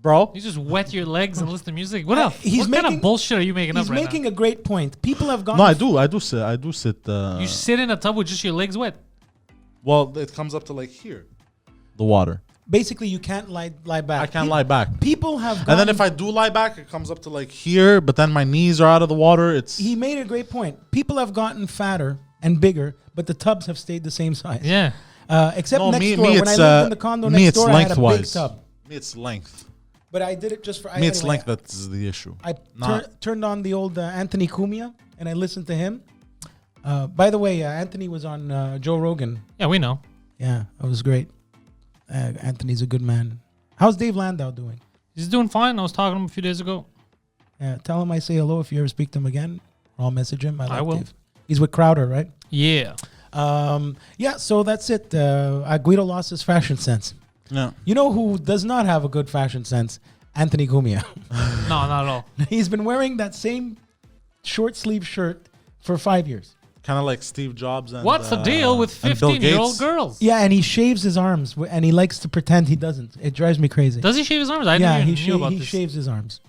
bro. You just wet your legs and listen to music? What else? he's What kind making- of bullshit are you making up he's right making now? a great point. People have gone. No, I do. I do sit. You sit in a tub with just your legs wet. Well, it comes up to like here, the water. Basically, you can't lie back. I can't lie back. People have gone. And then if I do lie back, it comes up to like here, but then my knees are out of the water. It's He made a great point. People have gotten fatter and bigger, but the tubs have stayed the same size. Yeah. Except no, next me, door. me When I it's lived in the condo me next it's door, I had a big lengthwise. tub. Me it's length. But I did it just for. Me it's anyway, length that's the issue. I Not- turned on the old Anthony Cumia and I listened to him. By the way, Anthony was on Joe Rogan. Yeah, we know. Yeah, it was great. Anthony's a good man. How's Dave Landau doing? He's doing fine. I was talking to him a few days ago. Yeah, tell him I say hello if you ever speak to him again. Or I'll message him. I will. Dave. He's with Crowder, right? Yeah. Yeah, so that's it. Guido lost his fashion sense. No. You know who does not have a good fashion sense? Anthony Cumia. No, not at all. He's been wearing that same short sleeve shirt for 5 years. Kind of like Steve Jobs and What's the deal with and Bill 15-year-old Gates. girls? Yeah, and he shaves his arms and he likes to pretend he doesn't. It drives me crazy. Does he shave his arms? I yeah, didn't he, even know about he this. shaves his arms.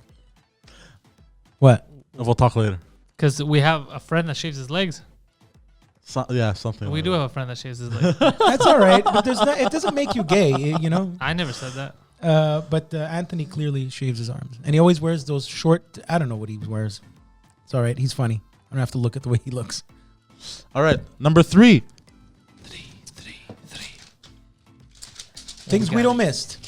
What? We'll talk later. Because we have a friend that shaves his legs. Something. We like do that. have a friend that shaves his legs. That's all right, but it doesn't make you gay, you know. I never said that. But Anthony clearly shaves his arms, and he always wears those short. I don't know what he wears. It's all right. He's funny. I don't have to look at the way he looks. All right, number 3. Things we Guido got? missed.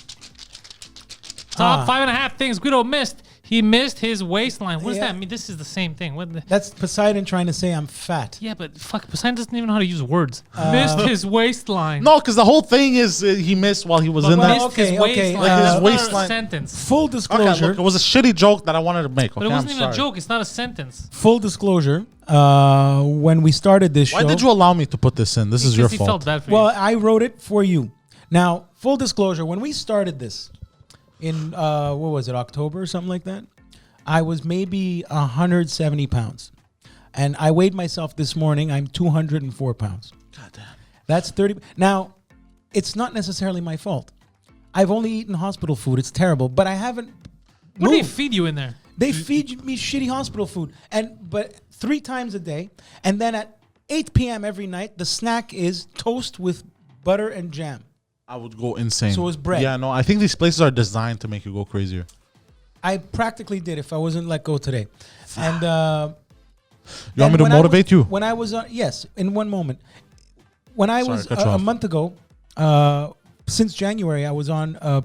Top 5.5 things Guido missed. He missed his waistline. What does Yeah. that mean? This is the same thing. That's Poseidon trying to say I'm fat. Yeah, but fuck, Poseidon doesn't even know how to use words. Missed his waistline. No, because the whole thing is he missed while he was in well, that. Missed okay, his okay, waistline. like his That's not a waistline. sentence. Full Okay, disclosure. look, it was a shitty joke that I wanted to make. But Okay, it wasn't I'm even a sorry. joke. It's not a sentence. Full disclosure. When we started this show, Why did you allow me to put this in? This is your Because he fault. felt bad for well, you. I wrote it for you. Now, full disclosure. When we started this in what was it, October or something like that, I was maybe 170 pounds, and I weighed myself this morning. I'm 204 pounds. God damn. That's 30. Now, it's not necessarily my fault. I've only eaten hospital food. It's terrible, but I haven't. What do they moved. feed you in there? They feed me shitty hospital food, but 3 times a day, and then at 8 p.m. every night, the snack is toast with butter and jam. I would go insane. So it's bread. Yeah, no, I think these places are designed to make you go crazier. I practically did if I wasn't let go today. And You want me to motivate you? When I was yes, in one moment. When I Sorry, was cut you a off. month ago, since January, I was on a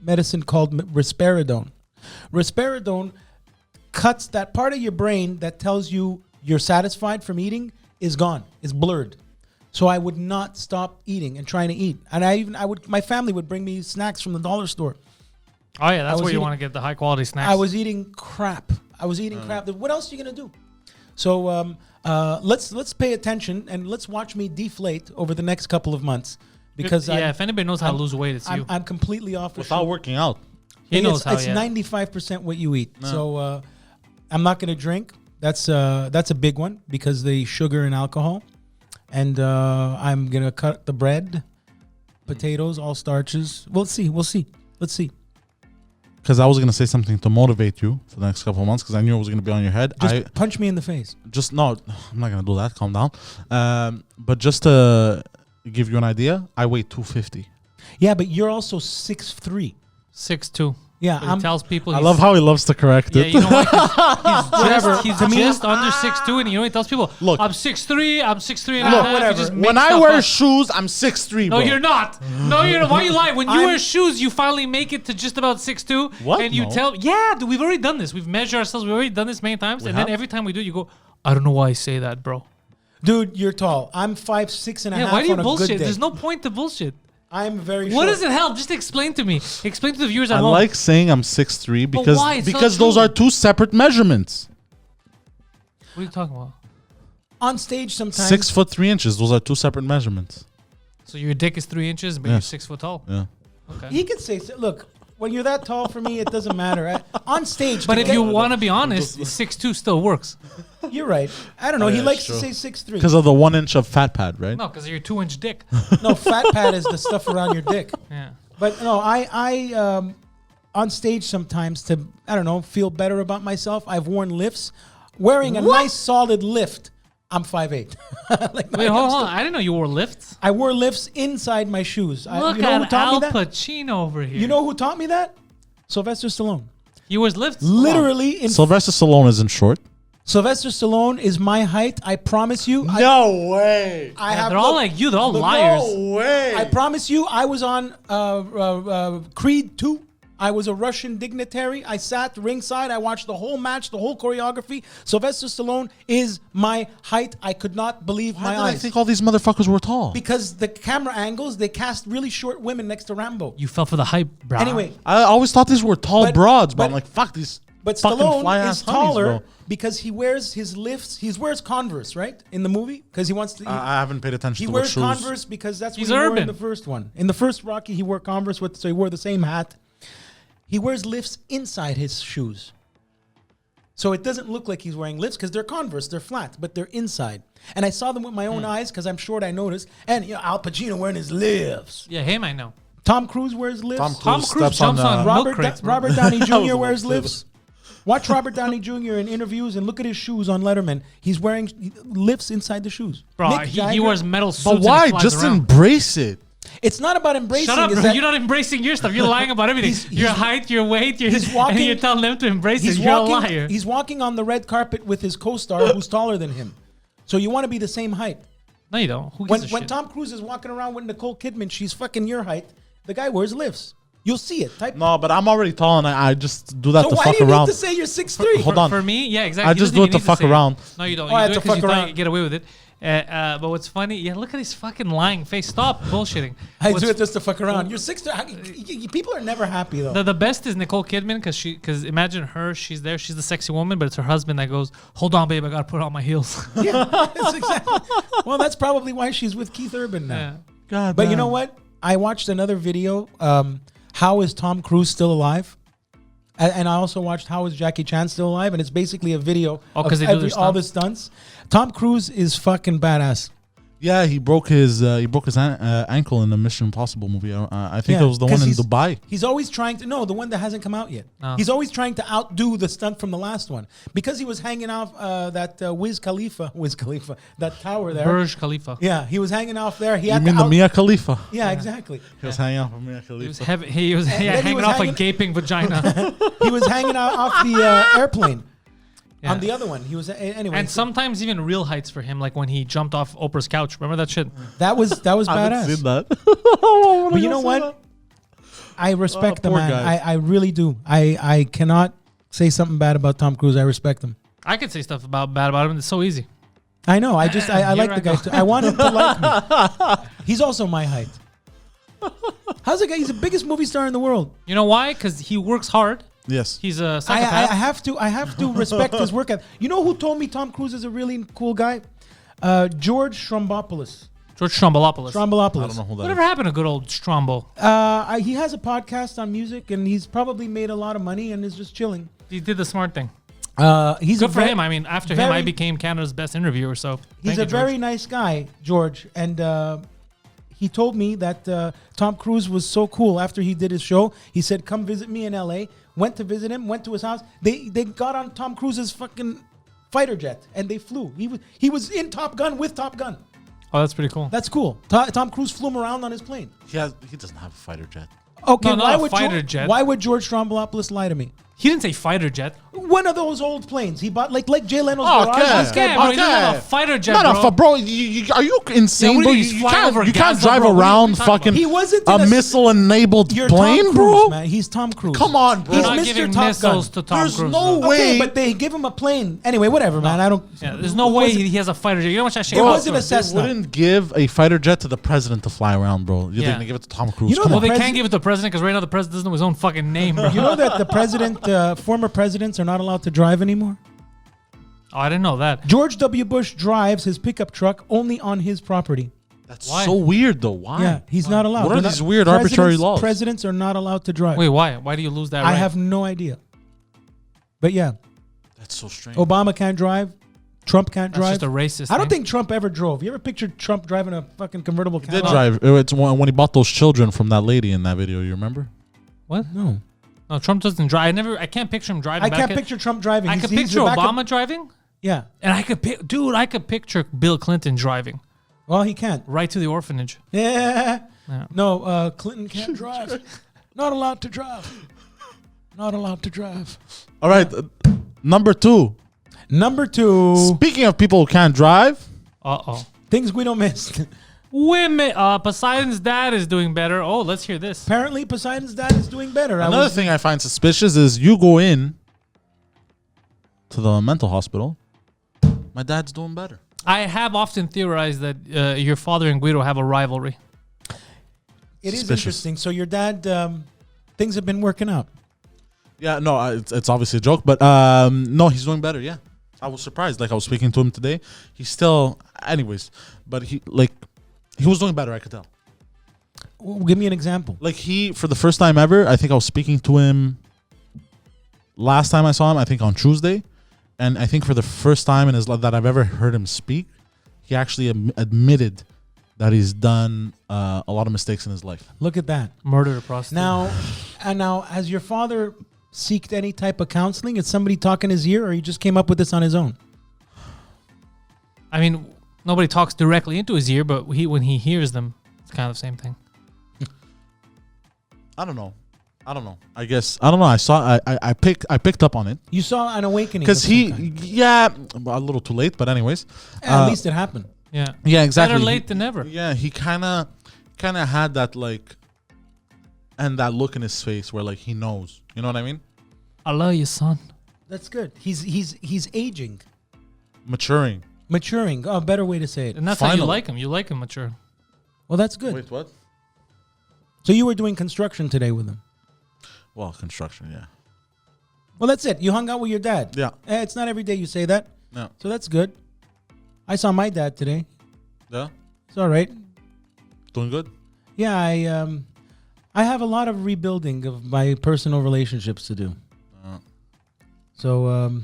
medicine called risperidone. Risperidone cuts that part of your brain that tells you you're satisfied from eating is gone. It's blurred. So I would not stop eating and trying to eat. And my family would bring me snacks from the dollar store. Oh yeah, that's was where you eating- want to get the high quality snacks. I was eating crap. Crap. What else are you gonna do? So let's pay attention and let's watch me deflate over the next couple of months because if anybody knows how to lose weight, it's you. I'm completely off the Without working out. He knows how. It's Yeah. 95% what you eat. So I'm not gonna drink. That's a big one because the sugar and alcohol. And I'm gonna cut the bread, potatoes, all starches. We'll see. Let's see. Because I was going to say something to motivate you for the next couple of months because I knew it was going to be on your head. Just punch me in the face. No, I'm not going to do that. Calm down. But just to give you an idea, I weigh 250. Yeah, but you're also 6'3". 6'2". Yeah, But he tells people. I he's- love how he loves to correct Yeah, it. you know what? He's To me- just under 6'2", and you know he tells people, Look. I'm 6'3", I'm 6'3" and a Look, half. whatever. He just When makes I stuff wear up. shoes, I'm 6'3", No, bro. you're not. No, you're not. Why are you lying? When you I'm- wear shoes, you finally make it to just about 6'2". What? And you No. tell, yeah, dude, we've already done this. We've measured ourselves. We've already done this many times. And have? then every time we do it, you go, I don't know why I say that, bro. Dude, you're tall. I'm 5'6" and a Yeah, half why do you on a good bullshit? day. There's no point to bullshit. I'm very short. What does it help? Just explain to me. Explain to the viewers at I home. like saying I'm 6'3" because why? It's not because those true. are two separate measurements. What are you talking about? On stage sometimes. 6'3" Those are two separate measurements. So your dick is 3 inches, but Yeah. you're 6 foot tall. Yeah. Okay. He could say, look, when you're that tall for me, it doesn't matter. On stage. But to if get- you want to be honest, 6'2" still works. You're right. I don't know. Oh, he yeah, likes sure. to say 6'3". Because of the 1 inch of fat pad, right? No, because of your 2-inch dick. No, fat pad is the stuff around your dick. Yeah. But no, I on stage sometimes to, I don't know, feel better about myself. I've worn lifts. Wearing a nice solid lift, I'm 5'8". Like, Wait, hold on. I didn't know you wore lifts. I wore lifts inside my shoes. Look you know who at taught Al me that? Pacino over here. You know who taught me that? Sylvester Stallone. he wears lifts. Literally, in Sylvester Stallone isn't short. Sylvester Stallone is my height. I promise you. No way. I Yeah, have. they're all look, like you. They're all look, liars. way. I promise you. I was on Creed 2. I was a Russian dignitary. I sat ringside. I watched the whole match, the whole choreography. Sylvester Stallone is my height. I could not believe Why my did I eyes. think all these motherfuckers were tall? Because the camera angles, they cast really short women next to Rambo. You fell for the hype, bro. Anyway, I always thought these were tall But- broads, but I'm but- like, fuck these but fucking Stallone fly-ass is honeys, taller bro. because he wears his lifts. He wears Converse, right? In the movie? Because he wants to. I haven't paid attention He to what wears shoes. Converse because that's what He's he wore in urban. the first one. In the first Rocky, he wore Converse with, so he wore the same hat. He wears lifts inside his shoes. So it doesn't look like he's wearing lifts because they're Converse, they're flat, but they're inside. And I saw them with my own eyes because I'm short, I noticed. And you know, Al Pacino wearing his lifts. Yeah, him I know. Tom Cruise wears lifts. Tom Cruise steps on jumps on milk Robert, crates, bro. Robert Downey was Jr. about wears to say lifts. Watch Robert Downey Jr. in interviews and look at his shoes on Letterman. He's wearing lifts inside the shoes. Bro, Mick he Jagger- wears metal suits. But and he why? flies Just around. embrace it. It's not about embracing. Shut up, it's bro. that You're not embracing your stuff. You're lying about everything. He's- Your he's- height, your weight, your, he's walking- and you're telling them to embrace it. he's You're walking, a liar. He's walking on the red carpet with his co-star who's taller than him. So you want to be the same height. No, you don't. Who When gives a when shit? Tom Cruise is walking around with Nicole Kidman, she's fucking your height. The guy wears lifts. You'll see it. Type. No, but I'm already tall, and I just do that So to why fuck do you around. need to say you're 6'3"? Hold on. For me, yeah, exactly. I He just doesn't do it even to need fuck say it. around. No, you don't. Oh, I You have do to it because fuck you thought around. you get away with it. But what's funny, yeah, look at his fucking lying face. Stop bullshitting. I What's do it just to fuck around. You're 6'3". People are never happy though. The best is Nicole Kidman because imagine her, she's there, she's the sexy woman, but it's her husband that goes, "Hold on, babe, I gotta put on my heels." Yeah, that's exactly. Well, that's probably why she's with Keith Urban now. Yeah. God, But you damn. know what? I watched another video. How is Tom Cruise still alive? And I also watched How is Jackie Chan still alive? And it's basically a video Oh, of 'cause they do their all the stunts. Tom Cruise is fucking badass. Yeah, he broke his ankle in the Mission Impossible movie. I think Yeah, it was the 'cause one in he's- Dubai. He's always trying to the one that hasn't come out yet. Oh. He's always trying to outdo the stunt from the last one because he was hanging off that Wiz Khalifa, that tower there. Burj Khalifa. Yeah, he was hanging off there. He You had mean to the Mia Khalifa? Yeah, exactly. He was hanging out with Mia He was, Khalifa. he was then he hanging was off a hanging- gaping vagina. He was hanging out off the airplane. Yeah. On the other one, he was anyway. And sometimes even real heights for him, like when he jumped off Oprah's couch. Remember that shit? that was I haven't badass. seen that. But you know what? I respect the poor man. guy. I really do. I cannot say something bad about Tom Cruise. I respect him. I could say stuff bad about him. It's so easy. I know. I like Here the guy. I go. Too. I want him to like me. He's also my height. How's the guy? He's the biggest movie star in the world. You know why? Because he works hard. Yes. He's a I psychopath. have to respect his work ethic. You know who told me Tom Cruise is a really cool guy? George Strombopoulos. George Strombolopoulos. I don't Strombopoulos. know who that Whatever is. happened to good old Strombo? He has a podcast on music, and he's probably made a lot of money and is just chilling. He did the smart thing. He's Good a for ve- him. I mean, after him, I very- became Canada's best interviewer. So He's thank a you, George. very nice guy, George, and he told me that Tom Cruise was so cool after he did his show. He said, "Come visit me in L.A." Went to visit him. Went to his house. They got on Tom Cruise's fucking fighter jet and they flew. He was in Top Gun with Top Gun. Oh, that's pretty cool. That's cool. Tom Cruise flew him around on his plane. He doesn't have a fighter jet. Okay, No, not why a would fighter jet. Why would George Strombopoulos lie to me? He didn't say fighter jet. One of those old planes he bought, like Jay Leno's Oh, garage. okay. This guy Yeah, bought- bro, he doesn't have a fighter jet, No, bro. bro. Are you insane, Yeah, what bro? do you just fly over You can't Gaza, drive bro? What are you around talking fucking about? He wasn't a in a- missile-enabled You're plane, Tom bro. Cruise, man. He's Tom Cruise. Come on, bro. You're He's not Mr. giving Top missiles Gun. to Tom There's Cruise. no bro. way. Okay, but they give him a plane. Anyway, whatever, man. I don't. Yeah, there's no way he has a fighter jet. You know how much that shit It costs? wasn't a him? Cessna. They wouldn't give a fighter jet to the president to fly around, bro. You're Yeah. gonna give it to Tom Cruise. You know Come the Well, on. they Presi- can't give it to the president because right now the president doesn't know his own fucking name, bro. You know that the president, former presidents, are not allowed to drive anymore. Oh, I didn't know that. George W. Bush drives his pickup truck only on his property. That's Why? so weird, though. Why? Yeah, he's not allowed. What are They're these not- weird arbitrary presidents- laws? Presidents are not allowed to drive. Wait, why? Why do you lose that I right? have no idea. But yeah, That's so strange. Obama can't drive. Trump can't That's drive. just a racist I don't thing. think Trump ever drove. You ever pictured Trump driving a fucking convertible He did Cadillac? drive. It's when he bought those children from that lady in that video. You remember? What? No. No, Trump doesn't drive. I can't picture him driving. I but can't picture Trump driving. I He's- could he's picture the backup- Obama driving, Yeah. and I could picture Bill Clinton driving Well, he can't. right to the orphanage. Yeah. Yeah. No, Clinton can't drive. Not allowed to drive. Not allowed to drive. All right. Number 2. Number 2, Speaking of people who can't drive, Uh-oh. Things Guido Missed. Women. Poseidon's dad is doing better. Oh, let's hear this. Apparently, Poseidon's dad is doing better. another thing I find suspicious is you go in to the mental hospital. My dad's doing better. I have often theorized that your father and Guido have a rivalry. It is Suspicious. interesting. So your dad, things have been working out. Yeah, no, it's obviously a joke, but no, he's doing better. Yeah, I was surprised. Like I was speaking to him today. He's still, anyways, but he was doing better. I could tell. Well, give me an example. Like for the first time ever, I think I was speaking to him. Last time I saw him, I think on Tuesday, and I think for the first time in his life that I've ever heard him speak, he actually admitted that he's done a lot of mistakes in his life. Look at that. Murdered a prostitute. Now, has your father seeked any type of counseling? Is somebody talking his ear, or he just came up with this on his own? I mean, nobody talks directly into his ear, but when he hears them, it's kind of the same thing. I don't know. I guess I don't know. I picked up on it You saw an awakening. because of some kind. a little too late, but anyways, At least it happened. Yeah. yeah, exactly. Better late than never. Yeah, he kind of had that like, and that look in his face where like he knows. You know what I mean? I love you, son. That's good. He's aging, Maturing. maturing. Oh, better way to say it. And that's how you Finally. like him. You like him mature. Well, that's good. Wait, what? So you were doing construction today with him. Well, construction, yeah. Well, that's it. You hung out with your dad. Yeah. It's not every day you say that. No. So that's good. I saw my dad today. Yeah? It's all right. Doing good? Yeah, I have a lot of rebuilding of my personal relationships to do. So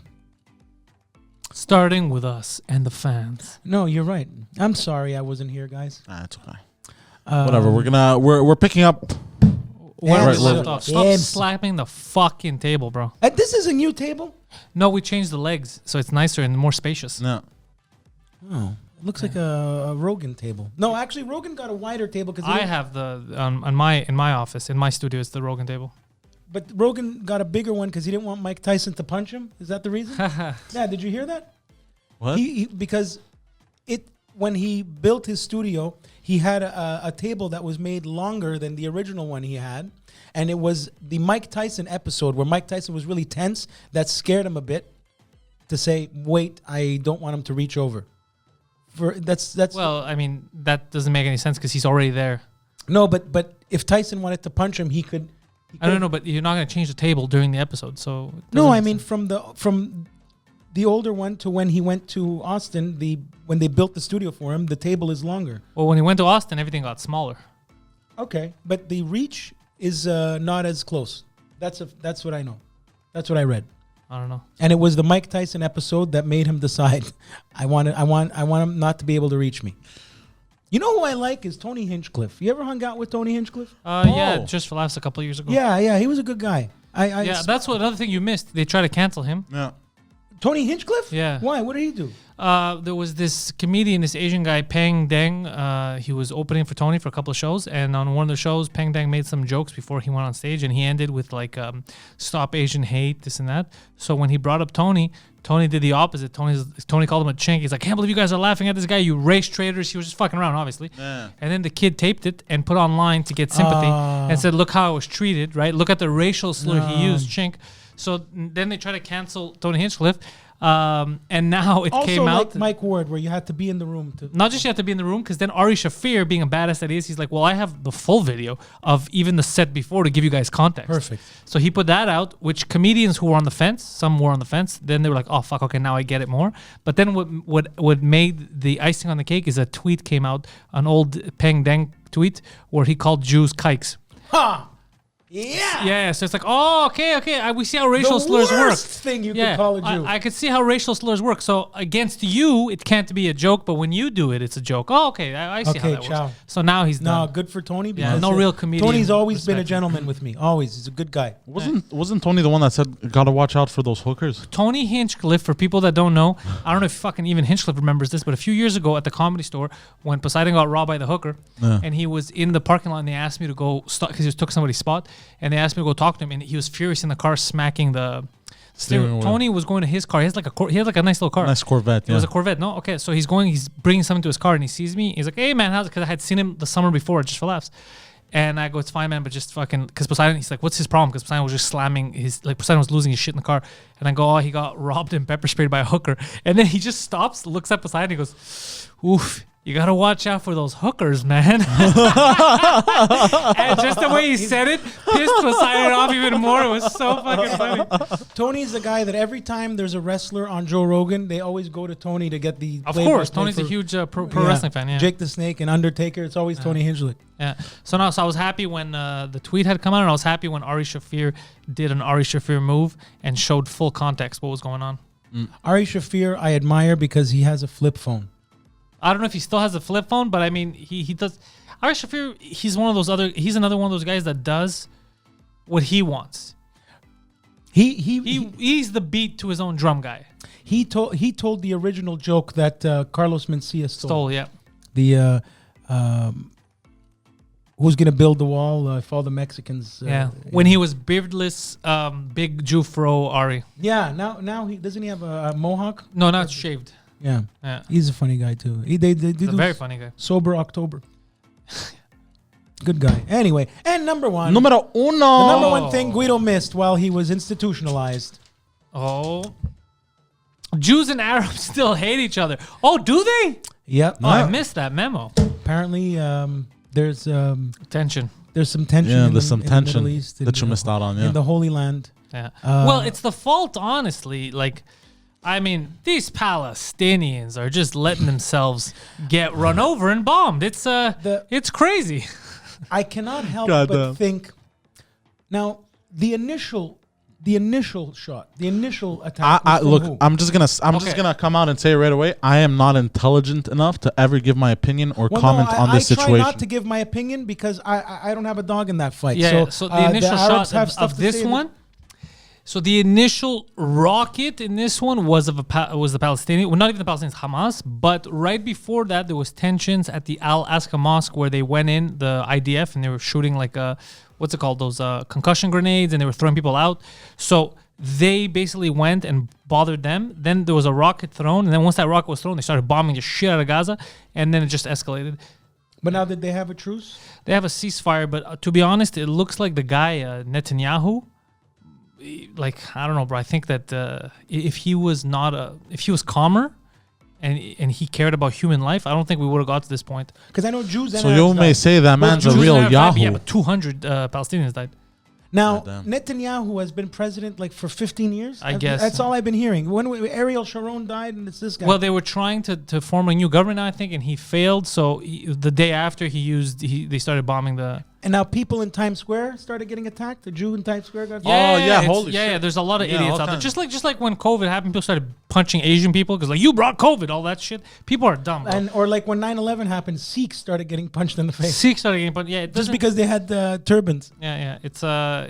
Starting with us and the fans. no, you're right. I'm sorry I wasn't here, guys. It's okay. Whatever. We're picking up. Where Yeah, we so- left off. Stop yeah. slapping the fucking table, bro. This is a new table. No, we changed the legs so it's nicer and more spacious. No. Oh, it looks like a Rogan table. No, actually, Rogan got a wider table because I have the in my office, in my studio, it's the Rogan table. but Rogan got a bigger one because he didn't want Mike Tyson to punch him. Is that the reason? Yeah. Did you hear that? What? Because when he built his studio, he had a table that was made longer than the original one he had, and it was the Mike Tyson episode where Mike Tyson was really tense that scared him a bit to say, "Wait, I don't want him to reach over." That's Well, I mean, that doesn't make any sense because he's already there. no, but if Tyson wanted to punch him, he could. I don't know, but you're not going to change the table during the episode, so... it No, doesn't I make mean sense. from the older one to when he went to Austin, when they built the studio for him, the table is longer. Well, when he went to Austin, everything got smaller. Okay, but the reach is not as close. That's what I know. That's what I read. I don't know. And it was the Mike Tyson episode that made him decide, I want him not to be able to reach me. You know who I like is Tony Hinchcliffe. You ever hung out with Tony Hinchcliffe? Yeah, Just for Laughs a couple of years ago. Yeah, he was a good guy. Yeah, that's what another thing you missed. They tried to cancel him. Yeah. Tony Hinchcliffe? Yeah. Why? What did he do? There was this comedian, this Asian guy, Peng Deng. He was opening for Tony for a couple of shows, and on one of the shows, Peng Deng made some jokes before he went on stage, and he ended with like, "Stop Asian hate," this and that. So when he brought up Tony did the opposite. Tony called him a chink. He's like, "Can't believe you guys are laughing at this guy, you race traitors." He was just fucking around, obviously. Yeah. And then the kid taped it and put online to get sympathy and said, "Look how I was treated, right? Look at the racial slur he used, chink." So then they try to cancel Tony Hinchcliffe. And now it Also came like out. Mike Ward, where you had to be in the room to. Not just you have to be in the room, because then Ari Shafir, being a badass that he is, he's like, well, I have the full video of even the set before to give you guys context. Perfect. So he put that out, which comedians who were on the fence, some were on the fence, then they were like, oh, fuck, okay, now I get it more. But then what made the icing on the cake is a tweet came out, an old Peng Deng tweet, where he called Jews kikes. Ha! Yeah. Yeah, so it's like, oh, okay. We see how racial The slurs work. worst thing you could call a Jew. I could see how racial slurs work. So against you, it can't be a joke, but when you do it, it's a joke. Oh, okay, I see how that ciao. works. So now he's No, done. good for Tony. Yeah, Because no real comedian Tony's always been a respect. gentleman with me. Always, he's a good guy. Wasn't Tony the one that said gotta watch out for those hookers? Tony Hinchcliffe, for people that don't know, I don't know if fucking even Hinchcliffe remembers this, but a few years ago at the Comedy Store, when Poseidon got robbed by the hooker, and he was in the parking lot, and they asked me to go stop because he took somebody's spot, and they asked me to go talk to him, and he was furious in the car, smacking the steering wheel. Tony was going to his car. He has like a nice little car. Nice Corvette. It was a Corvette. No, okay. So he's bringing something to his car, and he sees me. He's like, "Hey man, how's it?" Because I had seen him the summer before, just for laughs. And I go, "It's fine, man, but just fucking." Because Poseidon, he's like, "What's his problem?" Because Poseidon was just slamming Poseidon was losing his shit in the car. And I go, "Oh, he got robbed and pepper sprayed by a hooker." And then he just stops, looks at Poseidon, he goes, "Oof. You gotta watch out for those hookers, man." And just the way he said it pissed Poseidon off even more. It was so fucking funny. Tony's the guy that every time there's a wrestler on Joe Rogan, they always go to Tony to get the. Of play-by-play course, Tony's a for- huge pro wrestling fan. Yeah. Jake the Snake and Undertaker. It's always Tony Hinchcliffe. Yeah. So I was happy when the tweet had come out, and I was happy when Ari Shafir did an Ari Shafir move and showed full context what was going on. Ari Shafir, I admire because he has a flip phone. I don't know if he still has a flip phone, but I mean, he does. Ari Shafir, he's another one of those guys that does what he wants. He's the beat to his own drum guy. He told the original joke that Carlos Mencia stole. Yeah. The who's gonna build the wall if all the Mexicans? When he was beardless, big Jew fro Ari. Yeah. Now he doesn't he have a mohawk? No, now it's shaved. Yeah. Yeah. He's a funny guy too. They He's a do very funny guy. Sober October. Good guy. Anyway, and number one. Numero uno. The number one thing Guido missed while he was institutionalized. Oh. Jews and Arabs still hate each other. Oh, do they? Yep. Oh, I missed that memo. Apparently, there's Tension. there's some tension. Yeah, in there's some in the tension Middle East, that you missed out on. Yeah. in the Holy Land. Yeah. Well, it's the fault, honestly. Like, I mean, these Palestinians are just letting themselves get run over and bombed. It's it's crazy. I cannot help God but damn. think. Now, the initial shot, the initial attack. was from Look, who? I'm just gonna come out and say right away. I am not intelligent enough to ever give my opinion or comment on this I try situation. not to give my opinion because I don't have a dog in that fight. Yeah. So the initial Arabs shot have stuff of to this say. one. So the initial rocket in this one was was the Palestinian, well, not even the Palestinians, Hamas, but right before that there was tensions at the Al Aqsa Mosque where they went in, the IDF, and they were shooting like what's it called, those concussion grenades, and they were throwing people out. So they basically went and bothered them. Then there was a rocket thrown, and then once that rocket was thrown, they started bombing the shit out of Gaza, and then it just escalated. But now did they have a truce? They have a ceasefire, but to be honest, it looks like the guy Netanyahu. Like, I don't know, bro. I think that if he was calmer and he cared about human life, I don't think we would have got to this point. Because I know Jews and So Arabs you may died. say that man's a Jews real and Arabs died, Yahoo. yeah, but 200 Palestinians died. Now, Goddamn. Netanyahu has been president like for 15 years. I guess. That's all I've been hearing. When Ariel Sharon died, and it's this guy. Well, they were trying to form a new government, I think, and he failed. So the day after they started bombing the. And now people in Times Square started getting attacked. The Jew in Times Square got Yeah. it's- holy yeah, shit. there's a lot of Yeah, idiots all out there. kinds. Just like when COVID happened, people started punching Asian people because like you brought COVID, all that shit. People are dumb. Bro. And or like when 9/11 happened, Sikhs started getting punched in the face Sikhs started getting punched. Yeah, it just doesn't. because they had turbans. Yeah, it's a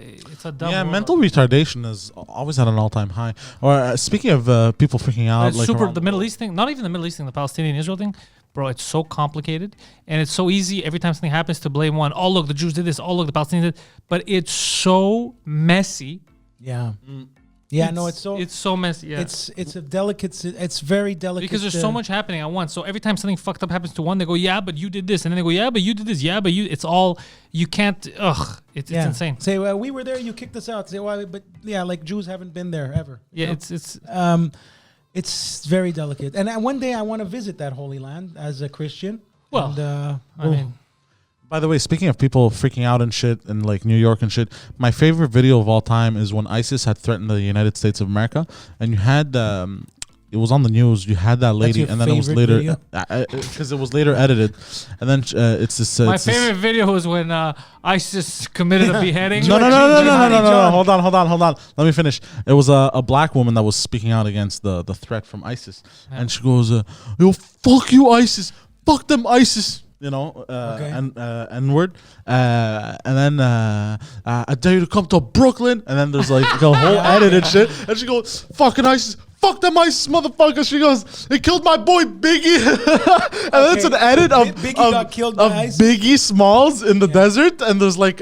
dumb. Yeah, world. mental retardation is always at an all-time high. Or speaking of people freaking out, like super around the Middle East thing, not even the Middle East thing, the Palestinian Israel thing, bro. It's so complicated and it's so easy every time something happens to blame one. Oh look, the Jews did this. Oh look, the Palestinians did. But it's so messy. Yeah. Yeah, no, it's so messy. Yeah, it's a delicate. It's very delicate because there's so much happening at once. So every time something fucked up happens to one, they go, yeah, but you did this, and then they go, yeah, but you did this, yeah, but you. It's all you can't. It's insane. Say, well, we were there, you kicked us out. Say, well, but yeah, like Jews haven't been there ever. Yeah, you know? It's very delicate. And one day I want to visit that Holy Land as a Christian. Well, and, I mean, By the way, speaking of people freaking out and shit in like New York and shit, my favorite video of all time is when ISIS had threatened the United States of America, and you had it was on the news. You had that lady, your and then it was favorite later because it was later edited, and then it's this. my it's this- favorite video was when ISIS committed a beheading. No, Jihadi John. Hold on. Let me finish. It was a black woman that was speaking out against the threat from ISIS, and she goes, "Yo, fuck you, ISIS. Fuck them, ISIS." You know, and N-word, and then I dare you to come to Brooklyn, and then there's like the whole edited shit, and she goes, "Fucking ISIS, fuck them ISIS motherfuckers." She goes, "They killed my boy Biggie," and then it's an edit of Biggie got killed by ISIS? Biggie Smalls in the desert, and there's like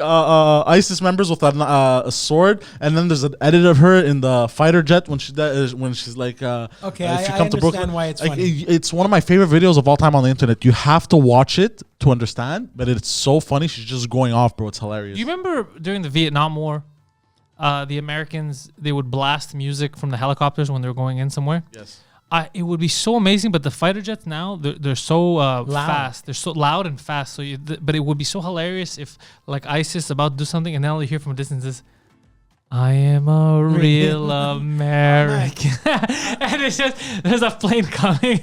ISIS members with a sword, and then there's an edit of her in the fighter jet when she's like, Okay, if you I come to understand Brooklyn. why it's Like, funny. it's one of my favorite videos of all time on the internet. You have to watch it to understand, but it's so funny. She's just going off, bro. It's hilarious. Do you remember during the Vietnam War, the Americans, they would blast music from the helicopters when they were going in somewhere? Yes. It would be so amazing, but the fighter jets now, they're so fast. They're so loud and fast. So, but it would be so hilarious if like ISIS about to do something, and then all you hear from a distance is, "I am a real American," and it's just there's a plane coming.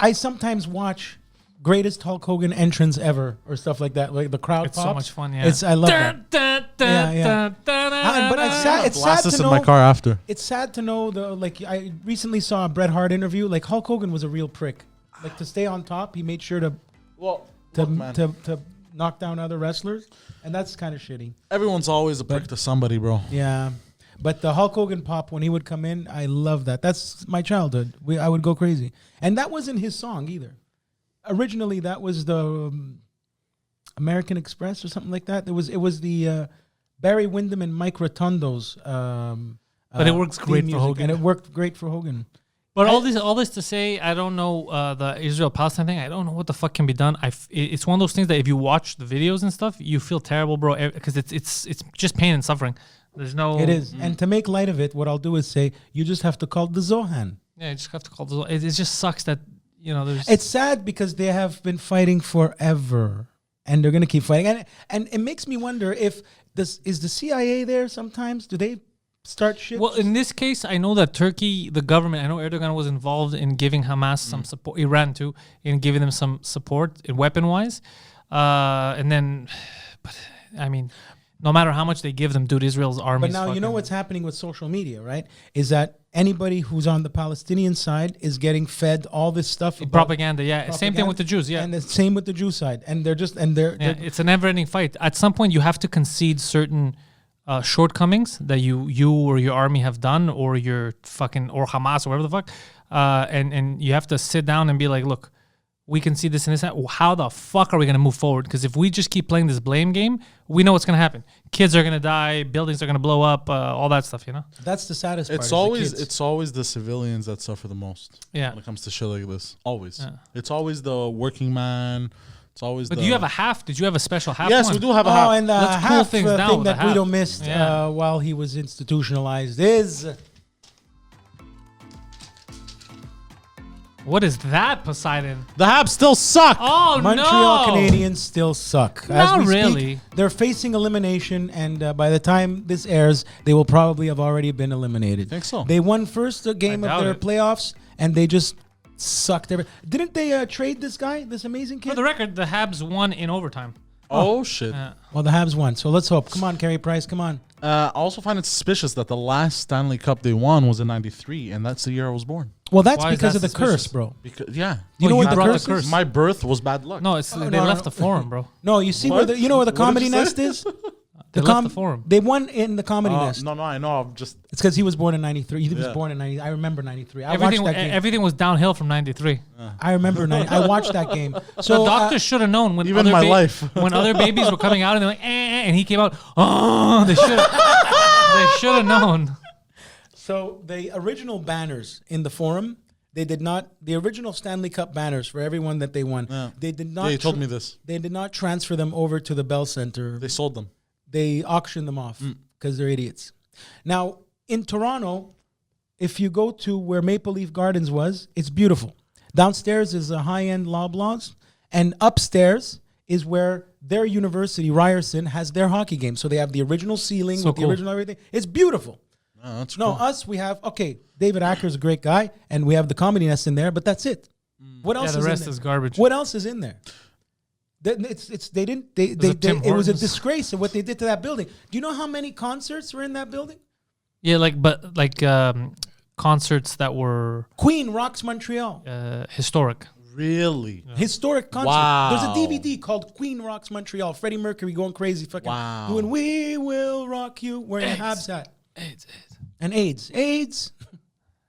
I sometimes watch greatest Hulk Hogan entrance ever or stuff like that, like the crowd. It's so pops. much fun. Yeah, I love that. But it's sad Blast to this in know. my car after. It's sad to know though. Like I recently saw a Bret Hart interview. Like Hulk Hogan was a real prick. Like to stay on top, he made sure to knock down other wrestlers, and that's kind of shitty. Everyone's always a prick to somebody, bro. Yeah, but the Hulk Hogan pop when he would come in, I love that. That's my childhood. I would go crazy, and that wasn't his song either. Originally, that was the American Express or something like that. It was the Barry Windham and Mike Rotundo's. But it works theme great for music, Hogan. and it worked great for Hogan. But all this to say, I don't know the Israel-Palestine thing. I don't know what the fuck can be done. It's one of those things that if you watch the videos and stuff, you feel terrible, bro, because it's just pain and suffering. There's no. It is, and to make light of it, what I'll do is say you just have to call the Zohan. Yeah, you just have to call the. It just sucks that there's. It's sad because they have been fighting forever, and they're gonna keep fighting, and it makes me wonder if is the CIA there sometimes? Do they start shit? Well, in this case, I know that Turkey, the government, I know Erdogan was involved in giving Hamas some support, Iran too, in giving them some support weapon-wise. And then, but I mean, no matter how much they give them, dude, Israel's army. But now you know what's happening with social media, right? Is that anybody who's on the Palestinian side is getting fed all this stuff. Propaganda, yeah. Same thing with the Jews, yeah. And the same with the Jew side. And they're it's a never-ending fight. At some point, you have to concede certain shortcomings that you or your army have done, or your or Hamas or whatever the fuck, and you have to sit down and be like, look, we can see this and this. How the fuck are we going to move forward? Because if we just keep playing this blame game, we know what's going to happen. Kids are going to die, buildings are going to blow up, all that stuff. That's the saddest part. It's always the civilians that suffer the most. Yeah, when it comes to shit like this, always. Yeah. It's always the working man. It's always. But do you have a half? Did you have a special half? Yes, we do have a half. And the Let's half cool things down thing that half. Guido missed while he was institutionalized is. What is that, Poseidon? The Habs still suck. Oh, Montreal no. Canadiens still suck. Not really. They're facing elimination, and by the time this airs, they will probably have already been eliminated. I think so. They won first game of their playoffs, and they just sucked. Didn't they trade this guy, this amazing kid? For the record, the Habs won in overtime. Oh shit. Well, the Habs won, so let's hope. Come on, Carey Price, come on. I also find it suspicious that the last Stanley Cup they won was in '93, and that's the year I was born. Well, that's because of the curse, bro. Because you know what the curse is? My birth was bad luck. No, they left the forum, bro. No, you see where the Comedy Nest is? They left the forum. They won in the Comedy Nest. No, I know. I'm just. It's because he was born in '93. He was born in '90. I remember '93. I watched that game. Everything was downhill from '93. I remember I watched that game. So the doctors should have known when even other my life when other babies were coming out and they're like, and he came out. Oh, they should have known. So the original banners in the forum, they did not. The original Stanley Cup banners for everyone that they won. Yeah. They did not. Yeah, you told me this. They did not transfer them over to the Bell Center. They sold them. They auctioned them off because they're idiots. Now, in Toronto, if you go to where Maple Leaf Gardens was, it's beautiful. Downstairs is a high-end Loblaws, and upstairs is where their university, Ryerson, has their hockey game. So they have the original ceiling with the original everything. It's beautiful. Oh, that's cool. Us, we have, David Acker's a great guy, and we have the Comedy Nest in there, but that's it. What else is in there? The rest is garbage. What else is in there? It was a disgrace of what they did to that building. Do you know how many concerts were in that building? Yeah, concerts that were Queen rocks Montreal. Historic. Really? Yeah. Historic concert. Wow. There's a DVD called Queen Rocks Montreal. Freddie Mercury going crazy, fucking doing "We Will Rock You" wearing a Habs hat. AIDS.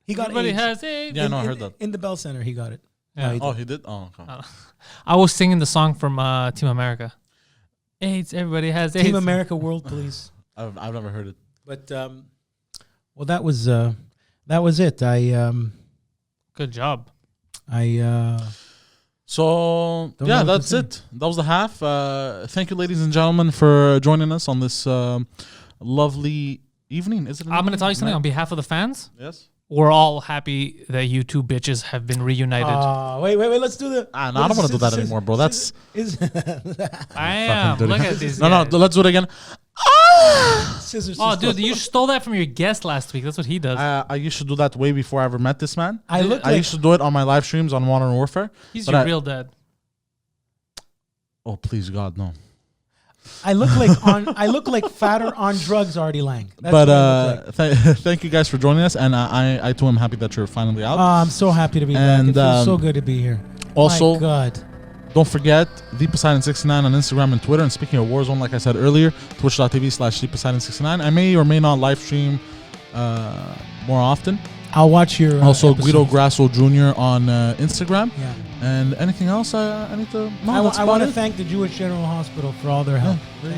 He got Everybody AIDS. has AIDS. Yeah, I heard that. In the Bell Center, he got it. Yeah. He did? Oh, okay. I was singing the song from Team America. AIDS, everybody has AIDS. Team America, World Police. I've never heard it. But well, that was it. Good job. So yeah, that's it. That was the half. Thank you, ladies and gentlemen, for joining us on this lovely evening. Is it? I'm going to tell you something on behalf of the fans. Yes. We're all happy that you two bitches have been reunited. Wait. Let's do the. No, I don't want to do that anymore, bro. That's. I am. Look at this. No, let's do it again. Scissors. Oh, dude, you stole that from your guest last week. That's what he does. I used to do that way before I ever met this man. I used to do it on my live streams on Modern Warfare. He's your real dad. Oh, please, God, no. I look like fatter on drugs, Artie Lang. That's thank you guys for joining us, and I too am happy that you're finally out. I'm so happy to be back. It feels so good to be here. Also, my God. Don't forget the Poseidon69 on Instagram and Twitter. And speaking of Warzone, like I said earlier, twitch.tv/theposeidon69. I may or may not live stream more often. I'll watch your also episodes. Guido Grasso Jr. on Instagram. Yeah. And anything else I need to? No, I want to thank the Jewish General Hospital for all their help. Yeah,